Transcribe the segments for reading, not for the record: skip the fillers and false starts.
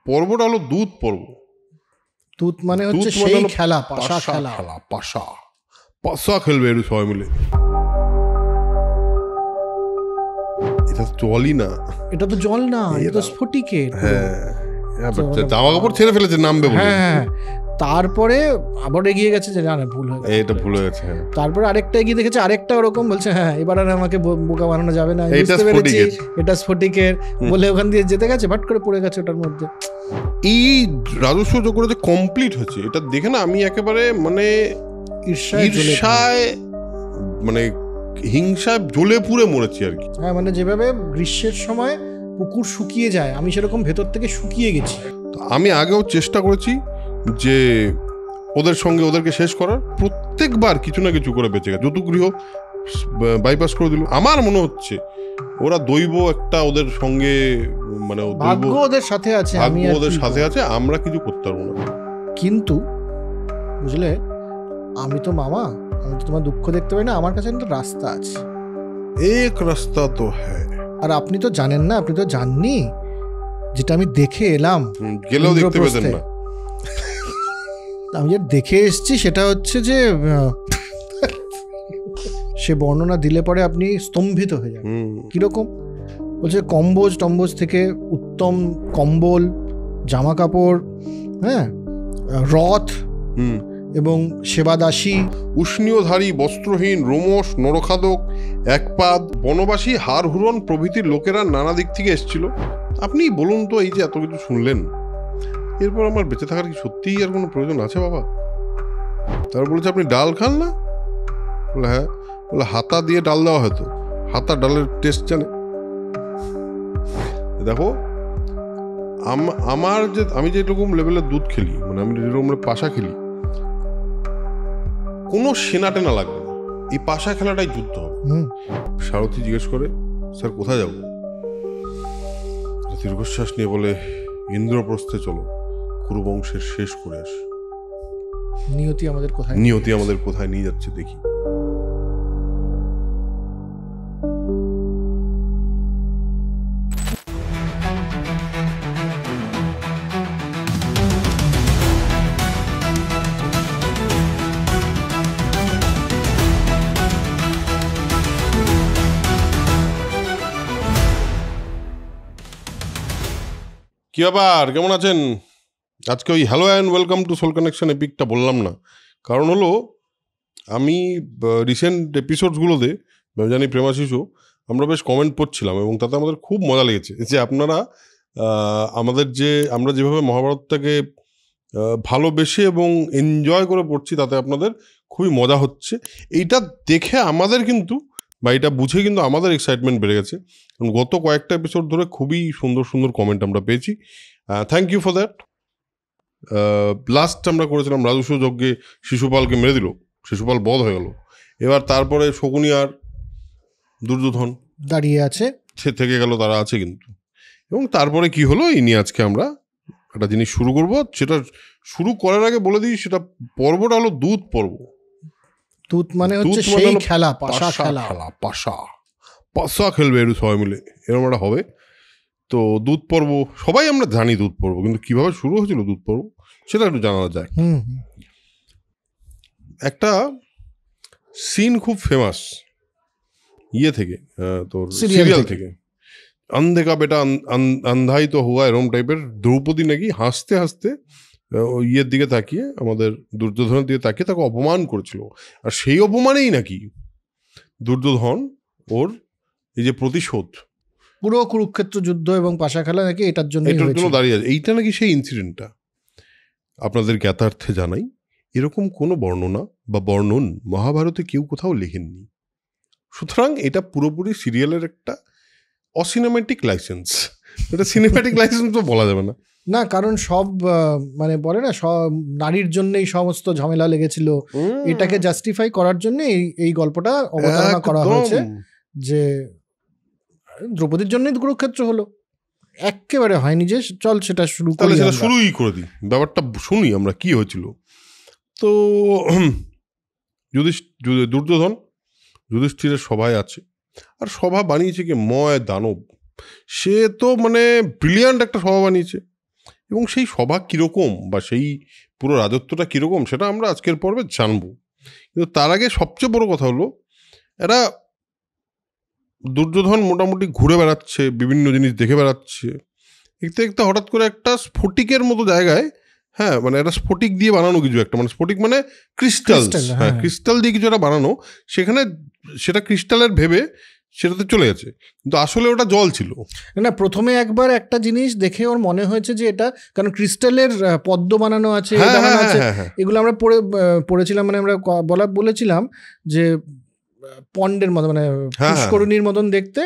পর্বটা হলো দুধ পর্ব। দুধ মানে হচ্ছে সেই খেলা, পাশা খেলা। পাশা খেলবে একটু সবাই মিলে। এটা তো জলই না, এটা তো জল না, এটা তো স্ফটিকের। হ্যাঁ, জামা কাপড় ছেড়ে ফেলেছে নামবে বলে। হ্যাঁ, তারপরে আবার এগিয়ে গেছে যে না ভুল হয়ে গেছে, এটা ভুল হয়ে গেছে। তারপরে আরেকটা এগিয়ে দেখেছে, আরেকটা ওরকম বলছে হ্যাঁ এবার আর আমাকে বোকা বানানো যাবে না, এটা স্ফটিকের বলে ওখান দিয়ে যেতে গেছে, ভাট করে পড়ে গেছে ওটার মধ্যে। এই রাজস্ব চক্র যে কমপ্লিট হচ্ছে এটা দেখে না আমি একেবারে মানে ঈর্ষায় মানে হিংসায় জ্বলে পুড়ে মরেছি আর কি। হ্যাঁ, মানে যেভাবে গ্রীষ্মের সময় পুকুর শুকিয়ে যায়, আমি সেরকম ভেতর থেকে শুকিয়ে গেছি। আমি আগেও চেষ্টা করেছি যে ওদের সঙ্গে ওদেরকে শেষ করার, প্রত্যেকবার কিছু না কিছু করে বেঁচে গেছে। যতুগৃহ বাইপাস করে দিল। আমার মনে হচ্ছে ওরা দৈব একটা ওদের সঙ্গে মানে ভাগ্য ওদের সাথে আছে, ভাগ্য ওদের সাথে আছে, আমরা কিছু করতে পারবো না। কিন্তু বুঝলে, আমি তো মামা, আমি তো তোমার দুঃখ দেখতে পাই না, আমার কাছে কিন্তু রাস্তা আছে, এক রাস্তা তো হ্যাঁ। আর আপনি তো জানেন না, আপনি তো জাননি যেটা আমি দেখে এলাম, গেলেও দেখতে পেতেন না। আমি যে দেখে এসেছি সেটা হচ্ছে যে সে বর্ণনা দিলে পরে আপনি স্তম্ভিত হয়ে যান। কিরকম বলছে, টম্বজ থেকে উত্তম কম্বল, জামা কাপড়, হ্যাঁ, রথ এবং সেবাদাসী, উষ্ণীয়ধারী বস্ত্রহীন রোমশ নরখাদক একপাদ বনবাসী হার হুরন প্রভৃতির লোকেরা নানা দিক থেকে এসেছিল। আপনি বলুন তো, এই যে এত কিছু শুনলেন, এরপর আমার বেঁচে থাকার কি সত্যিই আর কোনো প্রয়োজন আছে বাবা? তারপর বলেছে আপনি ডাল খান না? বলে হ্যাঁ। বলে হাতা দিয়ে ডাল দেওয়া হয়তো, হাতা ডালের টেস্ট জানে? দেখো, আমার যে আমি যেরকম লেভেলের দুধ খেলি, মানে আমি যেরকম পাশা খেলি, কোনো সেনা টেনা লাগবে না, এই পাশা খেলাটাই যুদ্ধ হবে। সারথি জিজ্ঞেস করে, স্যার কোথায় যাবো? দীর্ঘশ্বাস নিয়ে বলে, ইন্দ্রপ্রস্থে চলো, কুরুবংশের শেষ করে আসি। নিয়তি আমাদের কোথায় নিয়ে যাচ্ছে দেখি। কি ব্যাপার, কেমন আছেন? আজকে ওই hello and welcome to Soul Connection এপিকটা বললাম না, কারণ হলো আমি রিসেন্ট এপিসোডসগুলোতে জানি প্রেমা শিশু আমরা বেশ কমেন্ট পড়ছিলাম, এবং তাতে আমাদের খুব মজা লেগেছে যে আপনারা আমরা যেভাবে মহাভারতটাকে ভালোবেসে এবং এনজয় করে পড়ছি, তাতে আপনাদের খুবই মজা হচ্ছে। এইটা দেখে আমাদের কিন্তু, বা এটা বুঝে কিন্তু আমাদের এক্সাইটমেন্ট বেড়ে গেছে, কারণ গত কয়েকটা এপিসোড ধরে খুবই সুন্দর সুন্দর কমেন্ট আমরা পেয়েছি। Thank you for that. Last আমরা করেছিলাম রাজস্ব যজ্ঞে শিশুপালকে মেরে দিল, শিশুপাল বধ হয়ে গেল। এবার তারপরে শকুনি আর দুর্যোধন দাঁড়িয়ে আছে, সে থেকে গেল, তারা আছে কিন্তু। এবং তারপরে কি হলো এই নিয়ে আজকে আমরা একটা জিনিস শুরু করব। সেটা শুরু করার আগে বলে দিই, সেটা পর্বটা হলো দুধ পর্ব। দুধ মানে হচ্ছে সেই খেলা, পাশা খেলা। পাশা খেলবে একটু সবাই মিলে, এরকম একটা হবে। তো দুধ পর্ব সবাই আমরা জানি, দুধ পর্ব, কিন্তু কিভাবে শুরু হয়েছিল দুধ পর্ব সেটা একটু জানা যায়। একটা সিন খুব ফেমাস থেকে, তোর সিরিয়াল থেকে, আন্ধে কা বেটা আন্ধাই তো হুয়া, এরম টাইপের। দ্রৌপদী নাকি হাসতে হাসতে ইয়ের দিকে তাকিয়ে, আমাদের দুর্যোধনের দিকে তাকিয়ে তাকে অপমান করেছিল, আর সেই অপমানেই নাকি দুর্যোধন ওর এই যে প্রতিশোধ, পুরো কুরুক্ষেত্র যুদ্ধ এবং পাশা খেলা নাকি এটার জন্য দাঁড়িয়ে আছে। এইটা নাকি সেই ইনসিডেন্টটা। আপনাদের জ্ঞাতার্থে জানাই, এরকম কোনো বর্ণনা বা বর্ণন মহাভারতে কেউ কোথাও লেখেননি। সুতরাং এটা পুরোপুরি সিরিয়ালের একটা অসিনেমেটিক লাইসেন্স। এটা সিনেম্যাটিক লাইসেন্স তো বলা যাবে না, না, কারণ সব মানে বলে না, সব নারীর জন্যই সমস্ত ঝামেলা লেগেছিল, এটাকে জাস্টিফাই করার জন্য এই গল্পটা অবতারণা করা হয়েছে যে দ্রৌপদীর জন্যই কুরুক্ষেত্র হলো। একেবারে হয়নি যে চল সেটা শুরুই করে দিই, ব্যাপারটা শুনি আমরা কি হয়েছিল। তো দুর্যোধন যুধিষ্ঠিরের সভায় আছে, আর সভা বানিয়েছে কি ময় দানব। সে তো মানে ব্রিলিয়ান্ট একটা সভা বানিয়েছে। এবং সেই সভা কীরকম বা সেই পুরো রাজত্বটা কীরকম সেটা আমরা আজকের পর্বে জানবো। কিন্তু তার আগে সবচেয়ে বড় কথা হলো, এরা দুর্যোধন মোটামুটি ঘুরে বেড়াচ্ছে, বিভিন্ন জিনিস দেখে বেড়াচ্ছে, দেখতে দেখতে হঠাৎ করে একটা স্ফটিকের মতো জায়গায়, হ্যাঁ মানে একটা স্ফটিক দিয়ে বানানো কিছু একটা, মানে স্ফটিক মানে ক্রিস্টাল, হ্যাঁ ক্রিস্টাল দিয়ে কিছু একটা বানানো, সেখানে সেটা ক্রিস্টালের ভেবে সেটাতে চলে গেছে, কিন্তু আসলে ওটা জল ছিল না। প্রথমে একবার একটা জিনিস দেখে ওর মনে হয়েছে যে এটা, কারণ ক্রিস্টালের পদ্ম বানানো আছে, এগুলো আমরা পড়েছিলাম, মানে আমরা বলেছিলাম যে পন্ডের মতো, মানে পুষ্করণীর মতন দেখতে,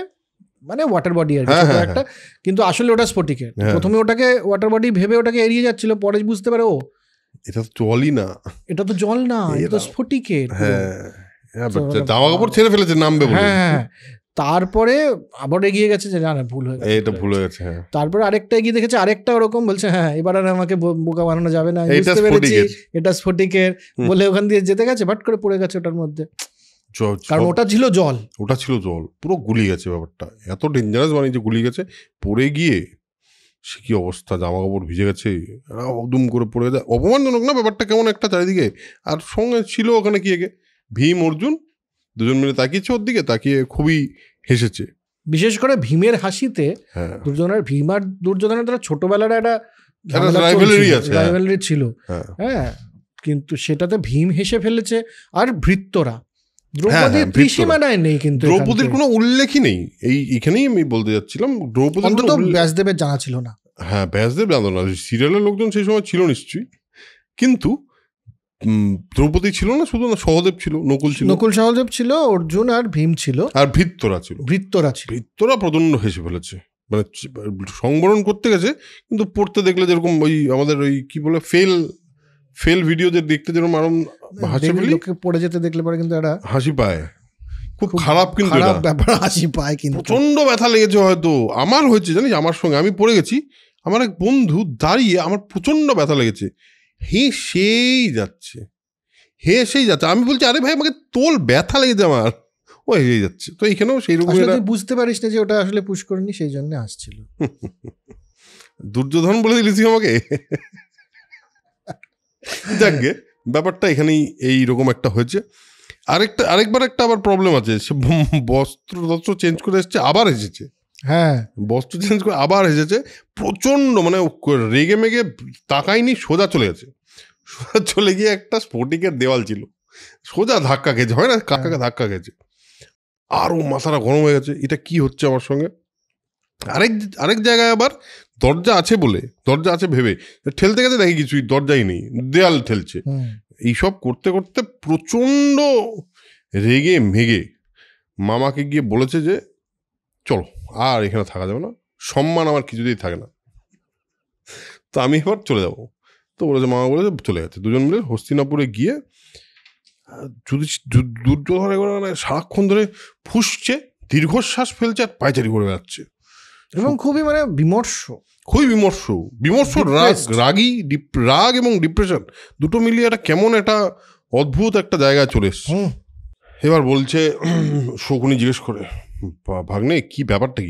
মানে ওয়াটার বডি আর কি একটা, কিন্তু আসলে ওটা স্ফটিকের। প্রথমে ওটাকে ওয়াটার বডি ভেবে ওটাকে এড়িয়ে যাচ্ছিল, পরে বুঝতে পারে ও এটা তো জলই না, এটা তো জল না, এটা তো স্ফটিকের। জামা কাপড় ছেড়ে ফেলেছে নামবে বলে। হ্যাঁ, তারপরে আবার এগিয়ে গেছে যে না না ভুল হয়ে গেছে, এটা ভুল হয়ে গেছে। তারপরে আরেকটা এগিয়ে দেখেছে, আরেকটা ওরকম বলছে হ্যাঁ এবার আর আমাকে বোকা বানানো যাবে না, বুঝতে পেরেছি এটা স্ফটিকের বলে ওখান দিয়ে যেতে গেছে, ভাট করে পড়ে গেছে ওটার মধ্যে, কারণ ওটা ছিল জল, পুরো গুলি গেছে। ব্যাপারটা এত ডেঞ্জারাস বানিয়েছে, গুলি গেছে, পড়ে গিয়ে সে কি অবস্থা, জামা কাপড় ভিজে গেছে, দুম করে পড়ে যায়, অপমানজনক না ব্যাপারটা, কেমন একটা চারিদিকে। আর সঙ্গে ছিল ওখানে কি ভীম অর্জুন দুজন মিলে তাকিয়েছে ওর দিকে, তাকিয়ে খুবই হেসেছে। বিশেষ করে ভীমের হাসিতে ভীম আর দুর্যোধনের দ্বারা ছোটবেলার একটা রাইভালরি ছিল, হ্যাঁ, কিন্তু সেটাতে ভীম হেসে ফেলেছে। আর ভৃত্যরা, দ্রৌপদীর ত্রিসীমানায় নেই, কিন্তু দ্রৌপদীর কোনো উল্লেখই নেই। এখানেই আমি বলতে যাচ্ছিলাম, দ্রৌপদী অন্তত ব্যাসদেবের জানা ছিল না। হ্যাঁ, ব্যাসদেব জানতো না, সিরিয়ালের লোকজন সেই সময় ছিল নিশ্চয়ই, কিন্তু দ্রৌপদী ছিল না, শুধু না সহদেব ছিল, নকুল সহদেব ছিল, অর্জুন আর ভীম ছিল, আর ভৃত্যরা ছিল। ভৃত্যরা প্রচন্ড হেসে ফেলেছে, মানে সংবরণ করতে গেছে, কিন্তু পড়তে দেখলে যেরকম ওই আমাদের ওই কি বলে ফেল ভিডিও যে দেখতে যেরকম আরাম হাসি পড়ে যেতে দেখলে পরে কিন্তু একটা হাসি পায়, খুব খারাপ, কিন্তু ব্যাপার হাসি পায়, কিন্তু প্রচন্ড ব্যথা লেগেছে। হয়তো আমার হয়েছে জানিস, আমার সঙ্গে আমি পড়ে গেছি, আমার এক বন্ধু দাঁড়িয়ে, আমার প্রচন্ড ব্যথা লেগেছে, হেসেই যাচ্ছে। আমি বলছি আরে ভাই আমাকে তোল, ব্যথা লেগেছে আমার, ও হেসেই যাচ্ছে। তো এইখানেও সেই রকম বুঝতে পারিস না যে ওটা আসলে পুষ্করণী, সেই জন্য আসছিল। দুর্যোধন বলে দিলিস আমাকে। যাকগে, ব্যাপারটা এখানেই এইরকম একটা হয়েছে। আরেকবার একটা আবার প্রবলেম আছে, সে বস্ত্র চেঞ্জ করে এসছে, আবার এসেছে। হ্যাঁ, বস্ত্র চেঞ্জ করে আবার এসেছে, প্রচন্ড মানে রেগে মেগে তাকায়নি, সোজা চলে গেছে। সোজা চলে গিয়ে একটা স্ফটিকের দেওয়াল ছিল, সোজা ধাক্কা খেয়েছে, হয় না কাকাকে ধাক্কা খেয়েছে, আরও মাথাটা গরম হয়ে গেছে, এটা কি হচ্ছে আমার সঙ্গে। আরেক জায়গায় আবার দরজা আছে ভেবে ঠেলতে গেছে, দেখি কিছুই দরজাই নেই, দেয়াল ঠেলছে। এইসব করতে করতে প্রচন্ড রেগে মেগে মামাকে গিয়ে বলেছে যে চলো আর এখানে থাকা যাবে না, সম্মান আমার কিছুতেই থাকে না, তো আমি এবার চলে যাব। তো বলেছে, মামা বলেছে চলে গেছে। দুজন মিলে হস্তিনাপুরে গিয়ে দুর্যোধন মানে সারাক্ষণ ধরে ফুঁসছে, দীর্ঘশ্বাস ফেলছে, আর পায়চারি করে বেড়াচ্ছে, এবং খুবই মানে বিমর্ষ রাগ এবং ডিপ্রেশন দুটো মিলিয়ে একটা কেমন একটা অদ্ভুত একটা জায়গায় চলে এসছে। এবার বলছে, শকুনি জিজ্ঞেস করে, ভাগ্নে কি ব্যাপারটা,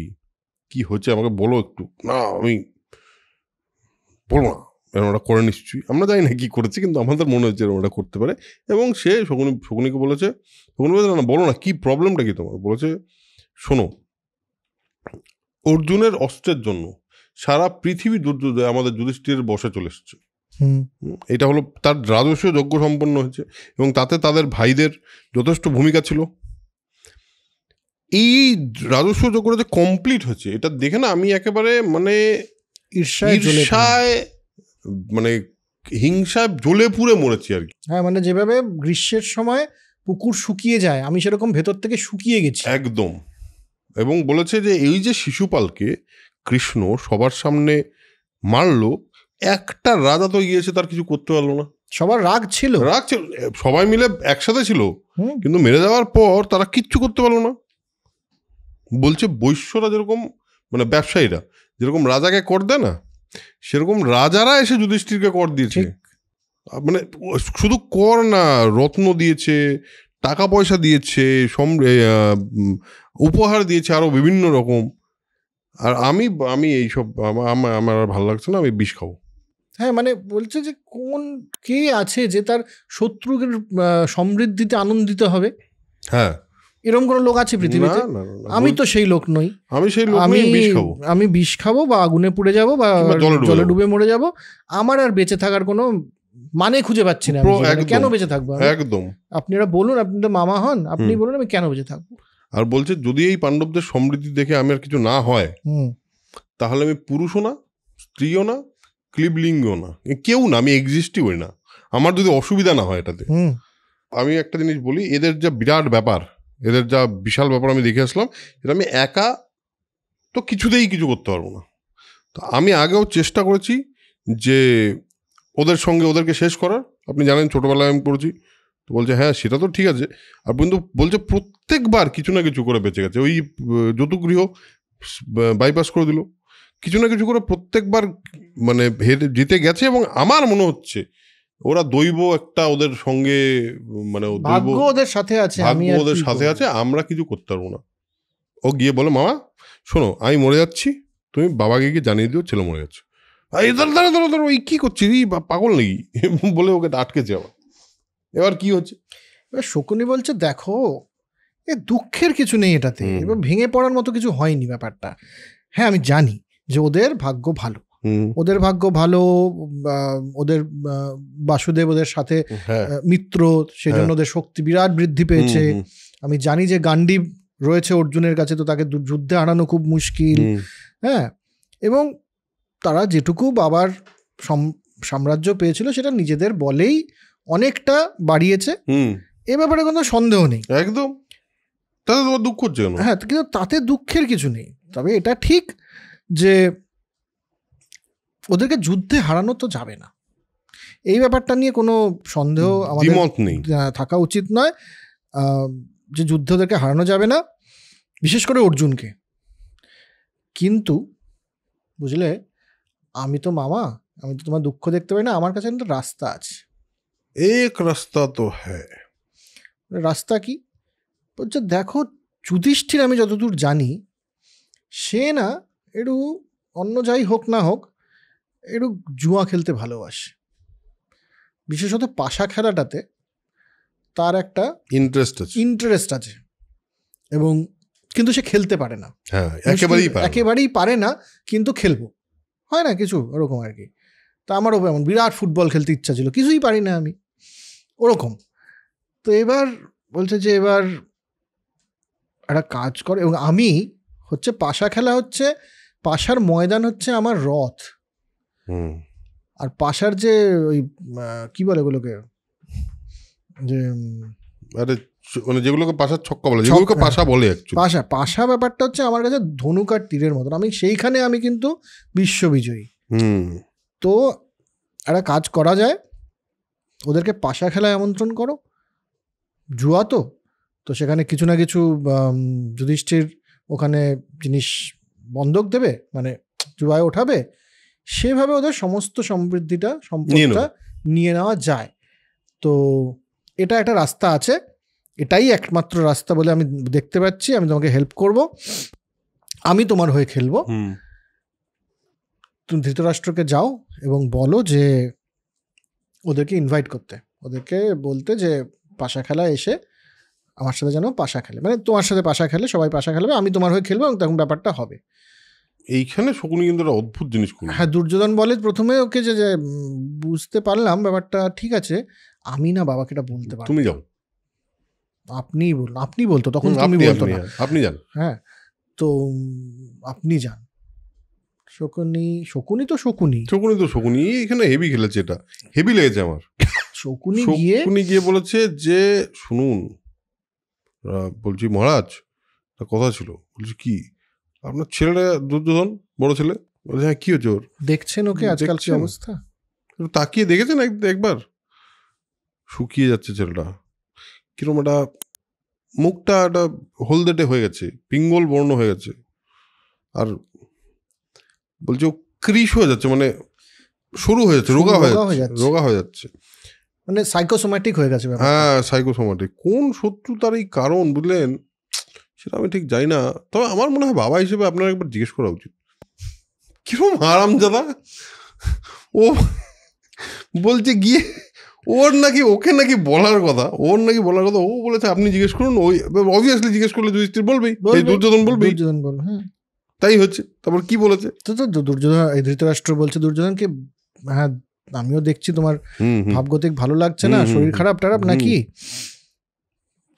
কি হচ্ছে আমাকে বলো একটু। না আমি বলবো না, এরকম ওটা করে নিশ্চয়ই, আমরা জানি না কি করেছি, কিন্তু আমাদের মনে হচ্ছে এরকম ওটা করতে পারে। এবং সে শকুনিকে বলেছে, না বলো না কি প্রবলেমটা কি তোমার। বলেছে, শোনো, অর্জুনের অস্ত্রের জন্য সারা পৃথিবী আমাদের যুধিষ্ঠিরের বসে চলে এসছে। এটা হলো তার রাজস্ব যজ্ঞ সম্পন্ন হয়েছে, এবং তাতে তাদের ভাইদের যথেষ্ট ভূমিকা ছিল। এই রাজস্ব যজ্ঞটা যে কমপ্লিট হয়েছে, এটা দেখে না আমি একেবারে মানে ঈর্ষায় মানে হিংসায় জ্বলে পুড়ে মরেছি আর কি। হ্যাঁ, মানে যেভাবে গ্রীষ্মের সময় পুকুর শুকিয়ে যায়, আমি সেরকম ভেতর থেকে শুকিয়ে গেছি একদম। এবং বলেছে যে এই যে শিশুপালকে কৃষ্ণ সবার সামনে মারলো, একটা রাজা তো গিয়েছে তার কিছু করতে পারলো না। সবার রাগ ছিল, সবাই মিলে একসাথে ছিল, কিন্তু মেরে যাওয়ার পর তারা কিচ্ছু করতে পারলো না। বলছে বৈশ্যরা যেরকম, মানে ব্যবসায়ীরা যেরকম রাজাকে কর দেয় না, সেরকম রাজারা এসে যুধিষ্ঠিরকে কর দিয়েছে। মানে শুধু কর না, রত্ন দিয়েছে, টাকা পয়সা দিয়েছে, উপহার দিয়েছে, আরো বিভিন্ন রকম। আর আমি এইসব আমার আর ভালো লাগছে না, আমি বিষ খাবো। হ্যাঁ মানে বলছে যে কে আছে যে তার শত্রুর সমৃদ্ধিতে আনন্দিত হবে? হ্যাঁ, এরকম কোনো লোক আছে পৃথিবীতে? না, আমি তো সেই লোক নই। আমি সেই লোক নই, বিষ খাবো। আমি বিষ খাবো বা আগুনে পুড়ে যাবো বা জলে ডুবে মরে যাবো। আমার আর বেঁচে থাকার কোনো মানে খুঁজে পাচ্ছি না। কেন বেঁচে থাকবো? একদম। আপনারা বলুন, আপনি তো মামা হন, আপনি বলুন আমি কেন বেঁচে থাকবো? আর বলছে যদি এই পাণ্ডবদের সমৃদ্ধি দেখে আমি আর কিছু না হয়, তাহলে আমি পুরুষও না, স্ত্রীও না, ক্লিবলিঙ্গও না, কেউ না, আমি এক্সিস্টই করি না, আমার যদি অসুবিধা না হয় এটাতে। আমি একটা জিনিস বলি, এদের যা বিরাট ব্যাপার, এদের যা বিশাল ব্যাপার আমি দেখে আসলাম, এটা আমি একা তো কিছুতেই কিছু করতে পারবো না। তো আমি আগেও চেষ্টা করেছি যে ওদের সঙ্গে ওদেরকে শেষ করার। আপনি জানেন ছোটোবেলায় আমি পড়েছি, তো বলছে হ্যাঁ সেটা তো ঠিক আছে। আর কিন্তু বলছে প্রত্যেকবার কিছু না কিছু করে বেঁচে গেছে। ওই যতুগৃহ বাইপাস করে দিল, কিছু না কিছু করে প্রত্যেকবার মানে জিতে গেছে। এবং আমার মনে হচ্ছে ওরা দৈব একটা ওদের সঙ্গে, মানে ভাগ্য ওদের সাথে আছে, ভাগ্য ওদের সাথে আছে, আমরা কিছু করতে পারবো না। ও গিয়ে বলে মামা শোনো আমি মরে যাচ্ছি, তুমি বাবাকে গিয়ে জানিয়ে দিও ছেলে মরে যাচ্ছে। দাঁড়া ওই কি করছিস, পাগল নাকি বলে ওকে আটকেছে। আবার এবার কি হচ্ছে, এবার শকুনি বলছে দেখো এ দুঃখের কিছু নেই এটাতে, এবার ভেঙে পড়ার মতো কিছু হয়নি ব্যাপারটা। হ্যাঁ আমি জানি যে ওদের ভাগ্য ভালো, ওদের ভাগ্য ভালো, ওদের বাসুদেব ওদের সাথে মিত্র, সেজন্য ওদের শক্তি বিরাট বৃদ্ধি পেয়েছে। আমি জানি যে গান্ডীব রয়েছে অর্জুনের কাছে, তো তাকে যুদ্ধে হারানো খুব মুশকিল। হ্যাঁ, এবং তারা যেটুকু বাবার সাম্রাজ্য পেয়েছিল সেটা নিজেদের বলেই অনেকটা বাড়িয়েছে, এ ব্যাপারে কোনো সন্দেহ নেই। একদম, তাতে তোমার দুঃখ হচ্ছে কেন? হ্যাঁ, কিন্তু তাতে দুঃখের কিছু নেই। তবে এটা ঠিক যে ওদেরকে যুদ্ধে হারানো তো যাবে না, এই ব্যাপারটা নিয়ে কোনো সন্দেহ আমাদের নেই, থাকা উচিত নয় যে যুদ্ধে ওদেরকে হারানো যাবে না, বিশেষ করে অর্জুনকে। কিন্তু বুঝলে, আমি তো মামা, আমি তো তোমার দুঃখ দেখতে পাই না, আমার কাছে একটা রাস্তা আছে। এক রাস্তা তো হ্যাঁ। রাস্তা কি? বলছে দেখো যুধিষ্ঠির আমি যতদূর জানি সে না একটু অন্য যাই হোক না হোক একটু জুয়া খেলতে ভালোবাসে, বিশেষত পাশা খেলাটাতে তার একটা ইন্টারেস্ট আছে, এবং কিন্তু সে খেলতে পারে না। হ্যাঁ, একেবারেই পারে না, কিন্তু খেলবো হয় না কিছু ওরকম আর কি। তা আমারও এমন বিরাট ফুটবল খেলতে ইচ্ছা ছিল, কিছুই পারি না আমি ওরকম। তো এবার বলছে যে এবার একটা কাজ করে, এবং আমি হচ্ছে পাশা খেলা হচ্ছে, পাশার ময়দান হচ্ছে আমার রথ, আর পাশার যে ওই কি বলে ওগুলোকে, যে মানে যেগুলোকে পাশার ছক্কা বলে, যেগুলোকে পাশা বলে, পাশা ব্যাপারটা হচ্ছে আমার কাছে ধনুক আর তীরের মতন, আমি সেইখানে আমি কিন্তু বিশ্ববিজয়ী। তো একটা কাজ করা যায়, ওদেরকে পাশা খেলায় আমন্ত্রণ করো, জুয়া তো সেখানে কিছু না কিছু যুধিষ্ঠির ওখানে জিনিস বন্ধক দেবে, মানে জুয়ায় ওঠাবে, সেভাবে ওদের সমস্ত সমৃদ্ধিটা সম্পদটা নিয়ে নেওয়া যায়। তো এটা একটা রাস্তা আছে, এটাই একমাত্র রাস্তা বলে আমি দেখতে পাচ্ছি। আমি তোমাকে হেল্প করব, আমি তোমার হয়ে খেলবো। তুমি ধৃতরাষ্ট্রকে যাও এবং বলো যে ওদেরকে ইনভাইট করতে, ওদেরকে বলতে যে পাশা খেলা এসে আমার সাথে যেন পাশা খেলে, মানে তোমার সাথে পাশা খেলে, সবাই পাশা খেলবে, আমি তোমার হয়ে খেলবো, এবং তখন ব্যাপারটা হবে। এইখানে শকুনি কিন্তু একটা অদ্ভুত জিনিস করল। হ্যাঁ, দুর্যোধন বলে প্রথমে ওকে যে বুঝতে পারলাম ব্যাপারটা ঠিক আছে, আমি না বাবাকে এটা বলতে পারবো, তুমি যাও, আপনি বলুন, আপনি বলতো তখন, তুমি বলতো না, আপনি যান। হ্যাঁ, তো আপনি যান। শকুনি তো শকুনি এখানে হেভি খেলেছে, এটা হেভি লেগেছে আমার। শকুনি গিয়ে বলেছে যে শুনুন, বলছি মহারাজ কথা ছিল। বলছি কি? আপনার ছেলেটা দুর্যোধন, বড় ছেলে। বলছে হ্যাঁ, কি হচ্ছে ওর? দেখছেন ওকে আজকাল কি অবস্থা? তাকিয়ে দেখেছেন একবার? শুকিয়ে যাচ্ছে ছেলেটা, কিরকম একটা মুখটা একটা হলদেটে হয়ে গেছে, পিঙ্গল বর্ণ হয়ে গেছে, আর বলছে ও ক্রিস হয়ে যাচ্ছে, মানে সরু হয়ে যাচ্ছে, রোগা হয়ে যাচ্ছে, মানে সাইকোসোম্যাটিক হয়ে গেছে। হ্যাঁ, সাইকোসোম্যাটিক। কোন শত্রু তার এই কারণ বুঝলেন? সেটা আমি ঠিক জানি না। তবে আমার মনে হয় বাবা হিসেবে আপনার একবার জিজ্ঞেস করা উচিত, কিরকম হারামজাদা ও বলছে গিয়ে ওকে নাকি বলার কথা, ও বলেছে আপনি জিজ্ঞেস করুন। ওই অবভিয়াসলি জিজ্ঞেস করলে যুধিষ্ঠির বলবেই, দুর্যোধন বলবেই, হ্যাঁ তাই হচ্ছে। তারপর কি বলেছে? তো দুর্যোধন, ধৃতরাষ্ট্র বলছে দুর্যোধনকে, হ্যাঁ আমিও দেখছি তোমার ভাবগতিক ভালো লাগছে না, শরীর খারাপ টারাপ নাকি?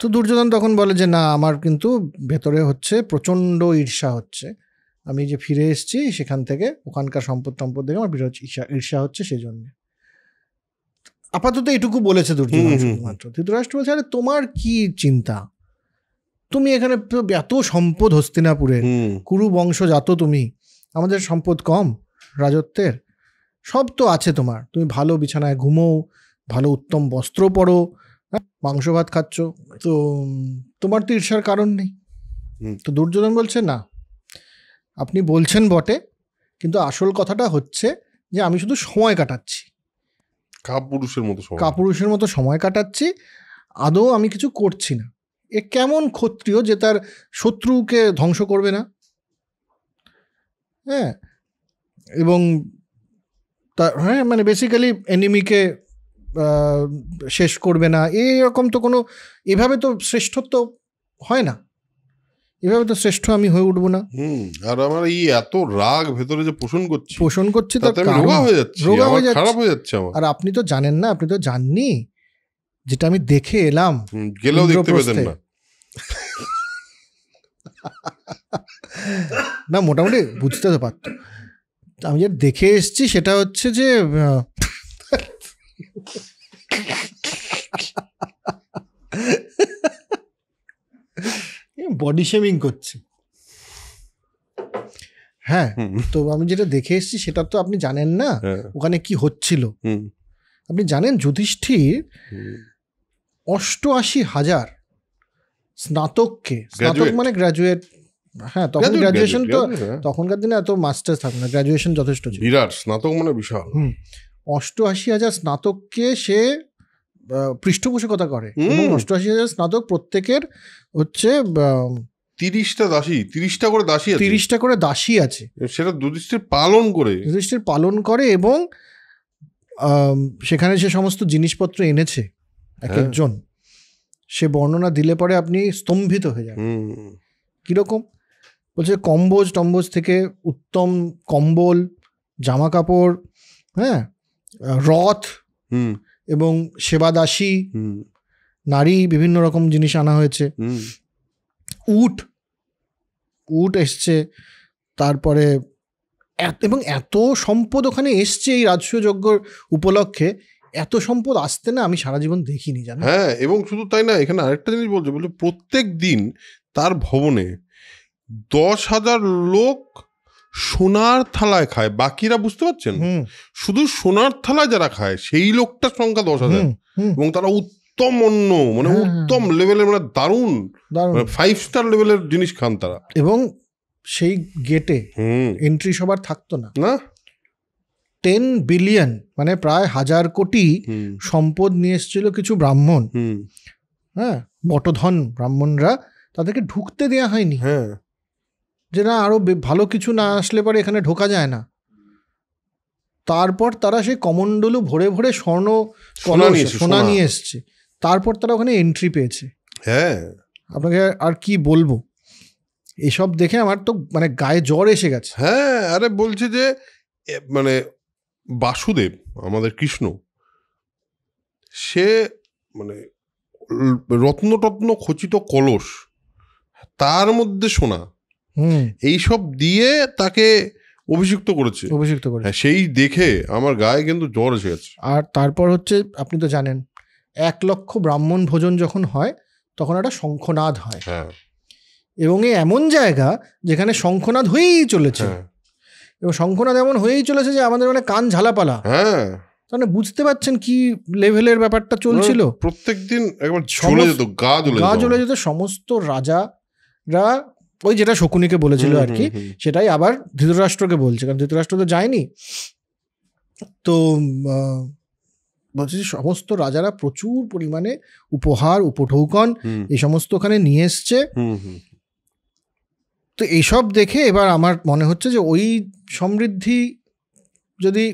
তো দুর্যোধন তখন বলে যে না, আমার কিন্তু ভেতরে হচ্ছে প্রচন্ড ঈর্ষা হচ্ছে, আমি যে ফিরে এসেছি সেখান থেকে, ওখানকার সম্পদ দেখে আমার বিরাট ঈর্ষা হচ্ছে, সেই জন্য। আপাতত এটুকু বলেছে দুর্যোধন শুধুমাত্র। ধৃতরাষ্ট্র বলছে আরে তোমার কি চিন্তা, তুমি এখানে এত সম্পদ হস্তিনাপুরের, কুরু বংশজাত তুমি, আমাদের সম্পদ কম রাজত্বের? সব তো আছে তোমার, তুমি ভালো বিছানায় ঘুমো, ভালো উত্তম বস্ত্র পরো, মাংস ভাত খাচ্ছ, তো তোমার তো ঈর্ষার কারণ নেই। তো দুর্যোধন বলছে না, আপনি বলছেন বটে, কিন্তু আসল কথাটা হচ্ছে যে আমি শুধু সময় কাটাচ্ছি, কাপুরুষের মতো সময় কাটাচ্ছি, আদৌ আমি কিছু করছি না। এ কেমন ক্ষত্রিয় যে তার শত্রুকে ধ্বংস করবে না? হ্যাঁ, এবং হ্যাঁ মানে বেসিক্যালি এনিমিকে শেষ করবে না, এরকম তো কোনো, এভাবে তো শ্রেষ্ঠত্ব হয় না, এভাবে তো শ্রেষ্ঠ আমি হয়ে উঠবো না। আর আমার এই এত রাগ ভেতরে যে পোষণ করছি তার রোগা হয়ে যাচ্ছে, খারাপ হয়ে যাচ্ছে আমার। আর আপনি তো জানেন না, আপনি তো জাননি, যেটা আমি দেখে এলাম, গেলেও দেখতে পেতেন না। না মোটামুটি বুঝতে তো পারতো। আমি যে দেখে এসছি সেটা হচ্ছে যে বডি শেমিং করছে। হ্যাঁ, তো আমি যেটা দেখে এসছি সেটা তো আপনি জানেন না ওখানে কি হচ্ছিল। আপনি জানেন যুধিষ্ঠির 88,000 স্নাতককে, স্নাতক মানে গ্র্যাজুয়েট, হ্যাঁ তখন গ্র্যাজুয়েশন তো তখনকার দিনে এত মাস্টার্স থাকবে না, গ্র্যাজুয়েশন যথেষ্ট ছিল। বিরাট স্নাতক মানে বিশাল। 88,000 স্নাতককে সে পৃষ্ঠপোষকতা করে, এবং 88,000 স্নাতক প্রত্যেকের হচ্ছে 30টা করে দাসী আছে, সেটা যুধিষ্ঠির পালন করে, এবং সেখানে যে সমস্ত জিনিসপত্র এনেছে এক একজন, সে বর্ণনা দিলে পরে আপনি স্তম্ভিত হয়ে যান। কিরকম বলছে, টম্বজ থেকে উত্তম কম্বল, জামা কাপড়, হ্যাঁ রথ, এবং সেবাদাসী নারী, বিভিন্ন রকম জিনিস আনা হয়েছে, উট এসছে, তারপরে এবং এত সম্পদ ওখানে এসছে এই রাজসূয় যজ্ঞর উপলক্ষে। এত সম্পদ আসতে না আমি সারা জীবন দেখিনি, জানো। হ্যাঁ, এবং শুধু তাই না, এখানে আরেকটা জিনিস বলছে প্রত্যেক দিন তার ভবনে 10,000 লোক সোনার থালায় খায়। বাকিরা বুঝতে পারছেন, শুধু সোনার থালায় যারা খায় সেই লোকটার সংখ্যা 10,000, এবং তারা উত্তম অন্ন, মানে উত্তম লেভেলের, মানে দারুণ 5 স্টার লেভেলের জিনিস খান তারা। এবং সেই গেটে এন্ট্রি সবার থাকতো না। 10 বিলিয়ন মানে প্রায় 1,000 কোটি সম্পদ নিয়ে এসেছিল কিছু ব্রাহ্মণ, হ্যাঁ বটধন ব্রাহ্মণরা, তাদেরকে ঢুকতে দেওয়া হয়নি, যে না আরো ভালো কিছু না আসলে পরে এখানে ঢোকা যায় না। তারপর তারা সেই কমণ্ডলু ভরে ভরে সোনা নিয়ে এসছে, তারপর তারা ওখানে এন্ট্রি পেয়েছে। হ্যাঁ, আপনাকে আর কি বলবো, এসব দেখে আমার তো মানে গায়ে জ্বর এসে গেছে। হ্যাঁ, আরে বলছে যে মানে বাসুদেব আমাদের কৃষ্ণ, সে মানে রত্ন খচিত কলস, তার মধ্যে সোনা, এইসব দিয়ে তাকে অভিষিক্ত করেছে। সেই দেখে আমার গায়ে কিন্তু জ্বর এসে গেছে। আর তারপর হচ্ছে আপনি তো জানেন 1 লক্ষ ব্রাহ্মণ ভোজন যখন হয় তখন একটা শঙ্খনাদ হয়, এবং এই এমন জায়গা যেখানে শঙ্খনাদ হয়েই চলেছে, এবং শঙ্খনাদ এমন হয়েই চলেছে যে আমাদের মানে কান ঝালাপালা। তাহলে বুঝতে পারছেন কি লেভেলের ব্যাপারটা চলছিল। প্রত্যেকদিন একবার গা জ্বলে যেত। সমস্ত রাজারা ওই যেটা শকুনিকে বলেছিল আর কি, সেটাই আবার ধৃতরাষ্ট্রকে বলছে, কারণ ধৃতরাষ্ট্র তো যায়নি। তো বলছে সমস্ত রাজারা প্রচুর পরিমাণে উপহার উপঢৌকন এই সমস্ত ওখানে নিয়ে এসছে, তো এইসব দেখে এবার আমার মনে হচ্ছে যে ওই সমৃদ্ধি যদি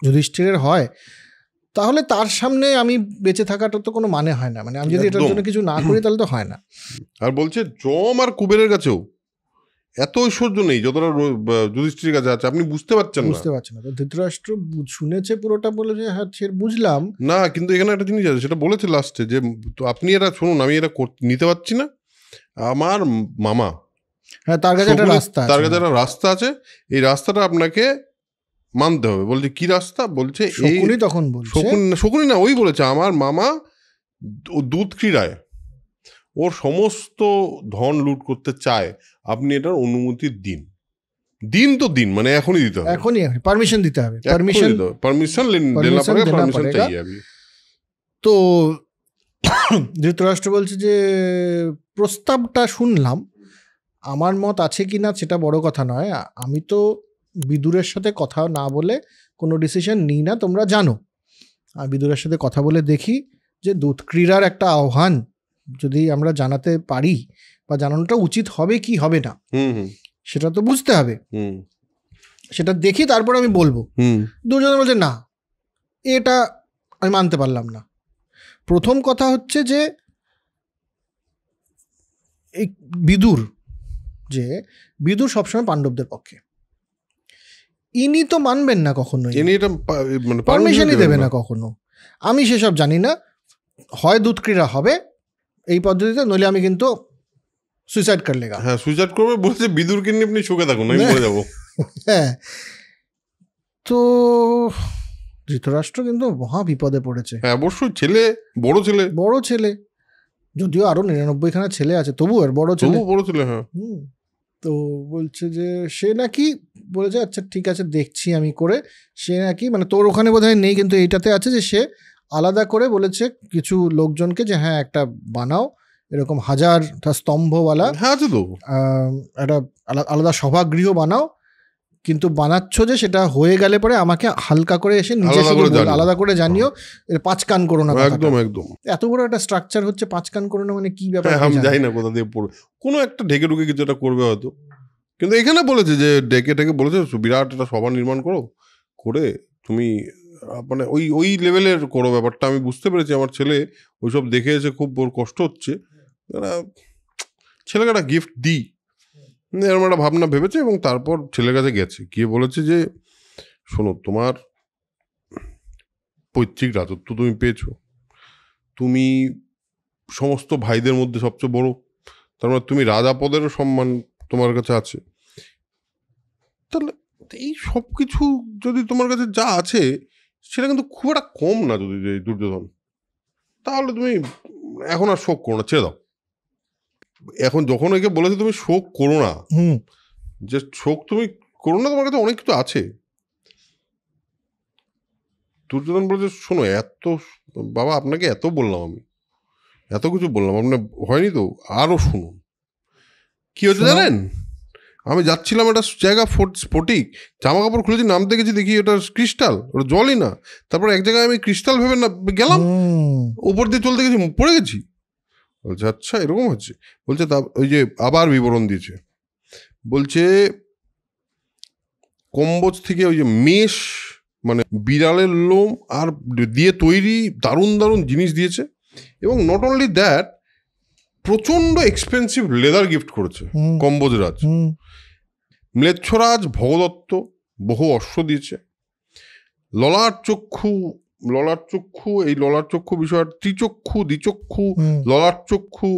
যুধিষ্ঠিরের হয় তাহলে তার সামনে আমি বেঁচে থাকাটা তো কোনো মানে হয় না, মানে আমি যদি এটার জন্য কিছু না করি তাহলে তো হয় না। আর বলছে যম আর কুবেরের কাছেও এত ঐশ্বর্য নেই যতটা যুধিষ্ঠিরের কাছে আছে, আপনি বুঝতে পারছেন না। তো ধৃতরাষ্ট্র শুনেছে পুরোটা, বলে যে হ্যাঁ সে বুঝলাম না, কিন্তু এখানে একটা জিনিস আছে, সেটা বলেছে লাস্টে যে আপনি এটা শুনুন, আমি এটা নিতে পারছি না, আমার মামা, হ্যাঁ তার কাছে একটা রাস্তা আছে, এই রাস্তাটা আপনাকে মানতে হবে। বলছে কি রাস্তা? বলছে শকুনি তখন বলছে, শকুনি না, ওই বলেছে আমার মামা দুধ ক্রীড়ায় ওর সমস্ত ধন লুট করতে চায়, আপনি এটার অনুমতি দিন। তো দিন মানে এখনই দিতে হবে, এখনই পারমিশন দিতে হবে, পারমিশন চাই। তো ধৃতরাষ্ট্র বলছে যে প্রস্তাবটা শুনলাম, আমার মত আছে কি না সেটা বড় কথা নয়, আমি তো বিদুরের সাথে কথা না বলে কোনো ডিসিশন নিই না, তোমরা জানো। আর বিদুরের সাথে কথা বলে দেখি যে দুধ ক্রীড়ার একটা আহ্বান যদি আমরা জানাতে পারি বা জানানোটা উচিত হবে কি হবে না সেটা তো বুঝতে হবে, সেটা দেখি তারপর আমি বলবো। দুজনে বলছে না, এটা আমি মানতে পারলাম না। প্রথম কথা হচ্ছে যে এই বিদুর সবসময় পাণ্ডবদের পক্ষে, ইনি তো মানবেন না কখনো, পারমিশনই দেবে না কখনো। আমি সেসব জানি না, হয় দুধ ক্রীড়া হবে এই পদ্ধতিতে, নইলে আমি কিন্তু সুইসাইড করে লেগা। হ্যাঁ সুইসাইড করবে বলছে, বিদুরকে নিয়ে আপনি সুখে থাকুন, আমি মরে যাবো। হ্যাঁ, তো ধৃতরাষ্ট্র কিন্তু মহা বিপদে পড়েছে। হ্যাঁ অবশ্যই, বড় ছেলে, যদিও আরো 99খানা ছেলে আছে, তবু আর বড় ছেলে। হ্যাঁ। তো বলছে যে সে নাকি বলেছে আচ্ছা ঠিক আছে দেখছি আমি করে, সে নাকি মানে তোর ওখানে বোধহয় নেই কিন্তু এইটাতে আছে যে সে আলাদা করে বলেছে কিছু লোকজনকে যে হ্যাঁ একটা বানাও এরকম 1000টা স্তম্ভওয়ালা, একটা আলাদা সভাগৃহ বানাও, কিন্তু বানাচ্ছ যে সেটা হয়ে গেলে পরে আমাকে হালকা করে এসে নিচে আলাদা করে জানিও, 5 কান করো না। একদম এত বড় একটা স্ট্রাকচার হচ্ছে, 5 কান করো না মানে কি ব্যাপার আমি জানি না কোথা দিয়ে পড়বে, কোনো একটা ঢেকে ঢুকে কিছু একটা করবে হয়তো। কিন্তু এখানে বলেছে যে ঢেকে বলেছে বিরাট একটা সভা নির্মাণ করে তুমি মানে ওই লেভেলের করো ব্যাপারটা। আমি বুঝতে পেরেছি আমার ছেলে ওইসব দেখে এসে খুব ওর কষ্ট হচ্ছে, ছেলেকে একটা গিফট দিই এরকম একটা ভাবনা ভেবেছে, এবং তারপর ছেলের কাছে গিয়ে বলেছে যে শোনো, তোমার পৈতৃক রাজত্ব তুমি পেয়েছো, তুমি সমস্ত ভাইদের মধ্যে সবচেয়ে বড়, তার মানে তুমি রাজা পদেরও সম্মান তোমার কাছে আছে, তাহলে এই সব কিছু যদি তোমার কাছে যা আছে সেটা কিন্তু খুব একটা কম না যদি দুর্যোধন, তাহলে তুমি এখন আর শোক করো না, ছেড়ে দাও। এখন যখন একে বলেছে তুমি শোক করো না, যে শোক তুমি করো না, তোমার কাছে অনেক কিছু আছে। দুর্যোধন বলেছে শোনো, বাবা আপনাকে এত বললাম, আমি এত কিছু বললাম, আপনার হয়নি তো, আরো শুনুন। কি হচ্ছে জানেন, আমি যাচ্ছিলাম একটা জায়গা স্ফটিক, জামা কাপড় খুলেছি, নামতে গেছি, দেখি ওটা ক্রিস্টাল, ওটা জলই না। তারপর এক জায়গায় আমি ক্রিস্টাল ভেবে না গেলাম, উপর দিয়ে চলতে গেছি, পড়ে গেছি। বলছে আচ্ছা এরকম হচ্ছে। বলছে তা ওই যে আবার বিবরণ দিয়েছে, বলছে কম্বোজ থেকে ওই যে মেষ মানে বিড়ালের লোম আর দিয়ে তৈরি দারুণ জিনিস দিয়েছে, এবং নট অনলি দ্যাট, প্রচন্ড এক্সপেন্সিভ লেদার গিফট করেছে কম্বোজ রাজ। ম্লেচ্ছরাজ ভগদত্ত বহু অশ্ব দিয়েছে, ললাট চক্ষু, এই ললাট চক্ষু বিষয়, ত্রিচক্ষু, দ্বিচক্ষু, ললাট চক্ষু,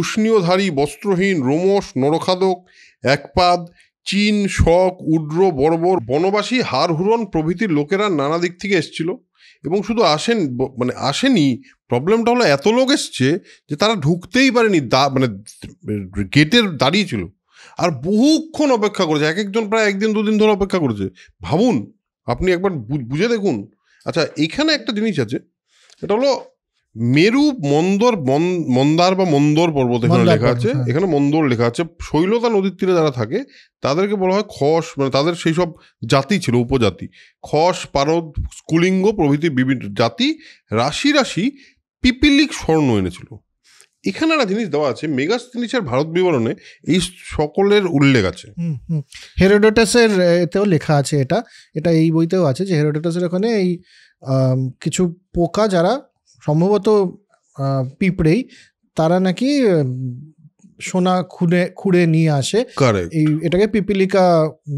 উষ্ণীয়ধারী, বস্ত্রহীন, রোমশ, নরখাদক, একপাদ, চীন, শক, উড্র, বর্বর, বনবাসী, হাড়হুরন প্রভৃতির লোকেরা নানা দিক থেকে এসছিল, এবং শুধু আসেনি, প্রবলেমটা হলো এত লোক এসছে যে তারা ঢুকতেই পারেনি, মানে গেটের দাঁড়িয়ে ছিল, আর বহুক্ষণ অপেক্ষা করেছে, এক একজন প্রায় 1 দিন 2 দিন ধরে অপেক্ষা করেছে। ভাবুন, আপনি একবার বুঝে দেখুন। আচ্ছা এখানে একটা জিনিস আছে, এটা হলো মেরু মন্দার বা মন্দর পর্বত এখানে লেখা আছে, এখানে মন্দর লেখা আছে। শৈলতা নদীর তীরে যারা থাকে তাদেরকে বলা হয় খস, মানে তাদের সেই সব জাতি ছিল, উপজাতি, খস, পারদ, স্কুলিঙ্গ প্রভৃতি বিভিন্ন জাতি রাশি পিপিলিক স্বর্ণ এনেছিল। এখানে একটা জিনিস দেওয়া আছে, মেগাস্থিনিসের ভারত বিবরণে এই সকলের উল্লেখ আছে। হেরোডোটাসের এতেও লেখা আছে, এটা এই বইতেও আছে যে হেরোডোটাসের ওখানে এই কিছু পোকা যারা সম্ভবত পিঁপড়েই, তারা নাকি সোনা খুঁড়ে নিয়ে আসে, এই এটাকে পিপিলিকা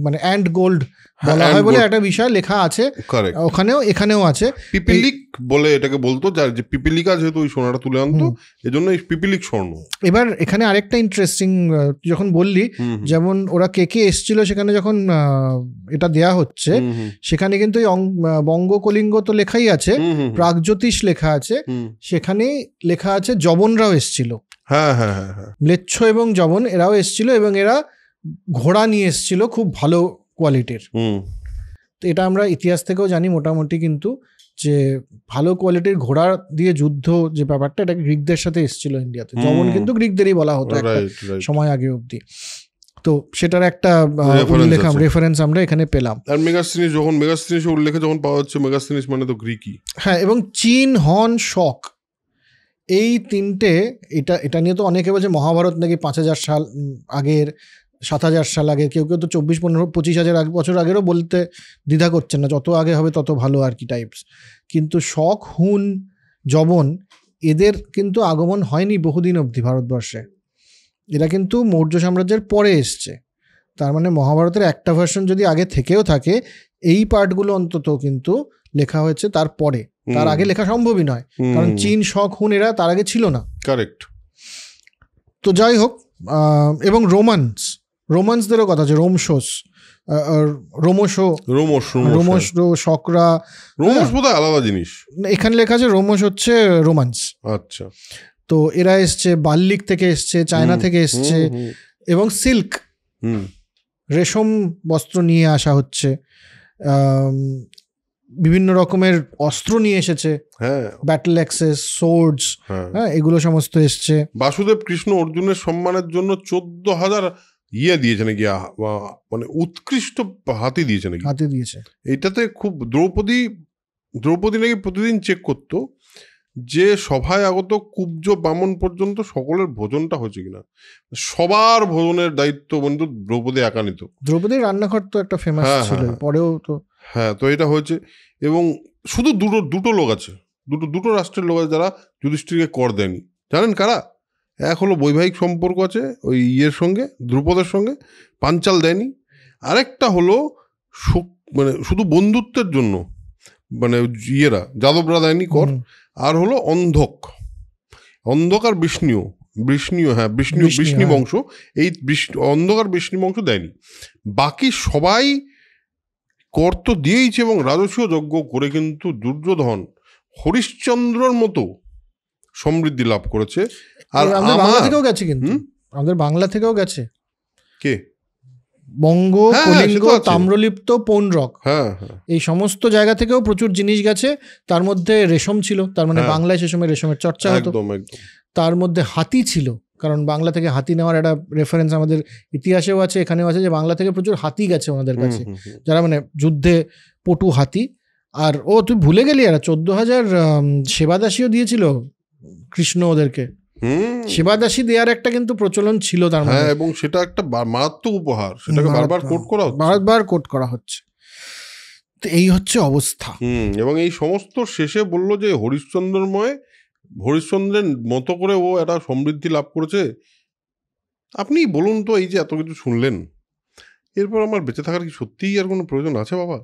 মানে অ্যান্ড গোল্ড বলা হয় বলে একটা বিষয় লেখা আছে ওখানেও, এখানেও আছে। পিপিলিক বলে এটাকে বলতো, যার যে পিপিলিকা যেহেতু ওই সোনাটা তুলে আনতো, এজন্য এই পিপিলিক স্বর্ণ। এবার এখানে আরেকটা ইন্টারেস্টিং, যখন বললি যেমন ওরা কে এসেছিল সেখানে যখন এটা দেয়া হচ্ছে, সেখানে কিন্তু বঙ্গ কলিঙ্গ তো লেখাই আছে, প্রাগজ্যোতিষ লেখা আছে, সেখানে লেখা আছে যবনরাও এসেছিল। হ্যাঁ হ্যাঁ হ্যাঁ হ্যাঁ, ম্লেচ্ছ এবং যবন এরাও এসেছিল, এবং এরা ঘোড়া নিয়ে এসেছিল খুব ভালো কোয়ালিটির। তো এটা আমরা ইতিহাস থেকেও জানি মোটামুটি, কিন্তু যে ভালো কোয়ালিটির ঘোড়া দিয়ে যুদ্ধ যে ব্যাপারটা, এটা গ্রিকদের সাথে এসেছিল ইন্ডিয়াতে। যবন কিন্তু গ্রিকদেরই বলা হতো একটা সময় আগে অবধি। তো সেটার একটা রেফারেন্স আমরা এখানে পেলাম। আর মেগাস্থিনিস যখন মেগাস্থিনিসের উল্লেখে যখন পাওয়া হচ্ছে, মেগাস্থিনিস মানে তো গ্রিকই। হ্যাঁ, এবং চীন, হন, শক, এই তিনটে, এটা নিয়ে তো অনেকে বলছে মহাভারত নাকি 5000 সাল আগের, 7000 সাল আগে, কেউ তো 24, 15, 25,000 বছর আগেরও বলতে দ্বিধা করছেন না, যত আগে হবে তত ভালো আর কি টাইপস। কিন্তু শক, হুন, যবন এদের কিন্তু আগমন হয়নি বহুদিন অবধি ভারতবর্ষে, এরা কিন্তু মৌর্য সাম্রাজ্যের পরে এসছে। তার মানে মহাভারতের একটা ভার্সন যদি আগে থেকেও থাকে, এই পার্টগুলো অন্তত কিন্তু লেখা হয়েছে তারপরে, তার আগে লেখা সম্ভবই নয়, কারণ চীন, শক, হুন এরা তার আগে ছিল না। কারেক্ট। তো যাই হোক, এবং রোমান্সদেরও কথা আছে, রোমশ, শকরা, রোমশ বোধহয় আলাদা জিনিস, এখানে লেখা আছে রোমশ হচ্ছে রোমান্স। আচ্ছা। তো এরা এসছে বাল্লিক থেকে এসছে, চায়না থেকে এসছে, এবং সিল্ক, রেশম বস্ত্র নিয়ে আসা হচ্ছে, বিভিন্ন রকমের অস্ত্র নিয়ে এসেছে, ব্যাটল অ্যাক্সেস, সোর্ডস, হ্যাঁ, এগুলো সমস্ত এসছে। বাসুদেব কৃষ্ণ অর্জুনের সম্মানের জন্য 14,000 দিয়েছে নাকি, মানে উৎকৃষ্ট হাতি দিয়েছে নাকি, হাতি দিয়েছে। এইটাতে খুব দ্রৌপদী নাকি প্রতিদিন চেক করতো যে সভায় আগত কুব্জ বামন পর্যন্ত সকলের ভোজনটা হয়েছে কিনা। সবার ভোজনের দায়িত্ব বন্ধু দ্রৌপদী একা নিত। দ্রৌপদীর রান্নাঘর তো একটা ফেমাস ছিল, পরেও তো। হ্যাঁ, তো এটা হয়েছে। এবং শুধু দুটো লোক আছে, দুটো রাষ্ট্রের লোক আছে যারা যুধিষ্ঠিরকে কর দেয়নি। জানেন কারা? এক হলো বৈবাহিক সম্পর্ক আছে ওই ইয়ের সঙ্গে, দ্রুপদের সঙ্গে, পাঞ্চাল দেয়নি। আরেকটা হলো মানে শুধু বন্ধুত্বের জন্য, মানে ইয়েরা যাদবরা দেয়নি কর। আর হলো অন্ধক আর বৃষ্ণীয়, হ্যাঁ বৃষ্ণী বংশ, এই অন্ধক আর বৃষ্ণী বংশ দেয়নি। বাকি সবাই কর তো দিয়েইছে, এবং রাজস্বীয় যজ্ঞ করে কিন্তু দুর্যোধন হরিশ্চন্দ্রর মতো সমৃদ্ধি লাভ করেছে। আর বাংলা থেকেও গেছে, কিন্তু আমাদের বাংলা থেকেও গেছে কে, বঙ্গ, কলিঙ্গ, তাম্রলিপ্ত, পৌণ্ড্রক, এই সমস্ত জায়গা থেকেও প্রচুর জিনিস গেছে। তার মধ্যে রেশম ছিল, তার মানে বাংলায় সে সময় রেশমের চর্চা হতো। তার মধ্যে হাতি ছিল, কারণ বাংলা থেকে হাতি নেওয়ার একটা রেফারেন্স আমাদের ইতিহাসেও আছে, এখানেও আছে, যে বাংলা থেকে প্রচুর হাতি গেছে ওনাদের কাছে, যারা মানে যুদ্ধে পটু হাতি। আর তুই ভুলে গেলি, আর 14,000 সেবাদাসীও দিয়েছিল কৃষ্ণ ওদেরকে। সেবাদাসী দেওয়ার একটা কিন্তু প্রচলন ছিল তার মধ্যে, এবং সেটা একটা মারাত্মক উপহার, সেটাকে বারবার কোট করা হচ্ছে। তো এই হচ্ছে অবস্থা। এবং এই সমস্ত শেষে বলল যে হরিশ্চন্দ্রের মতো করে ও একটা সমৃদ্ধি লাভ করেছে। আপনি বলুন তো, এই যে এত কিছু শুনলেন, এরপর আমার বেঁচে থাকার কি সত্যিই আর কোনো প্রয়োজন আছে বাবা?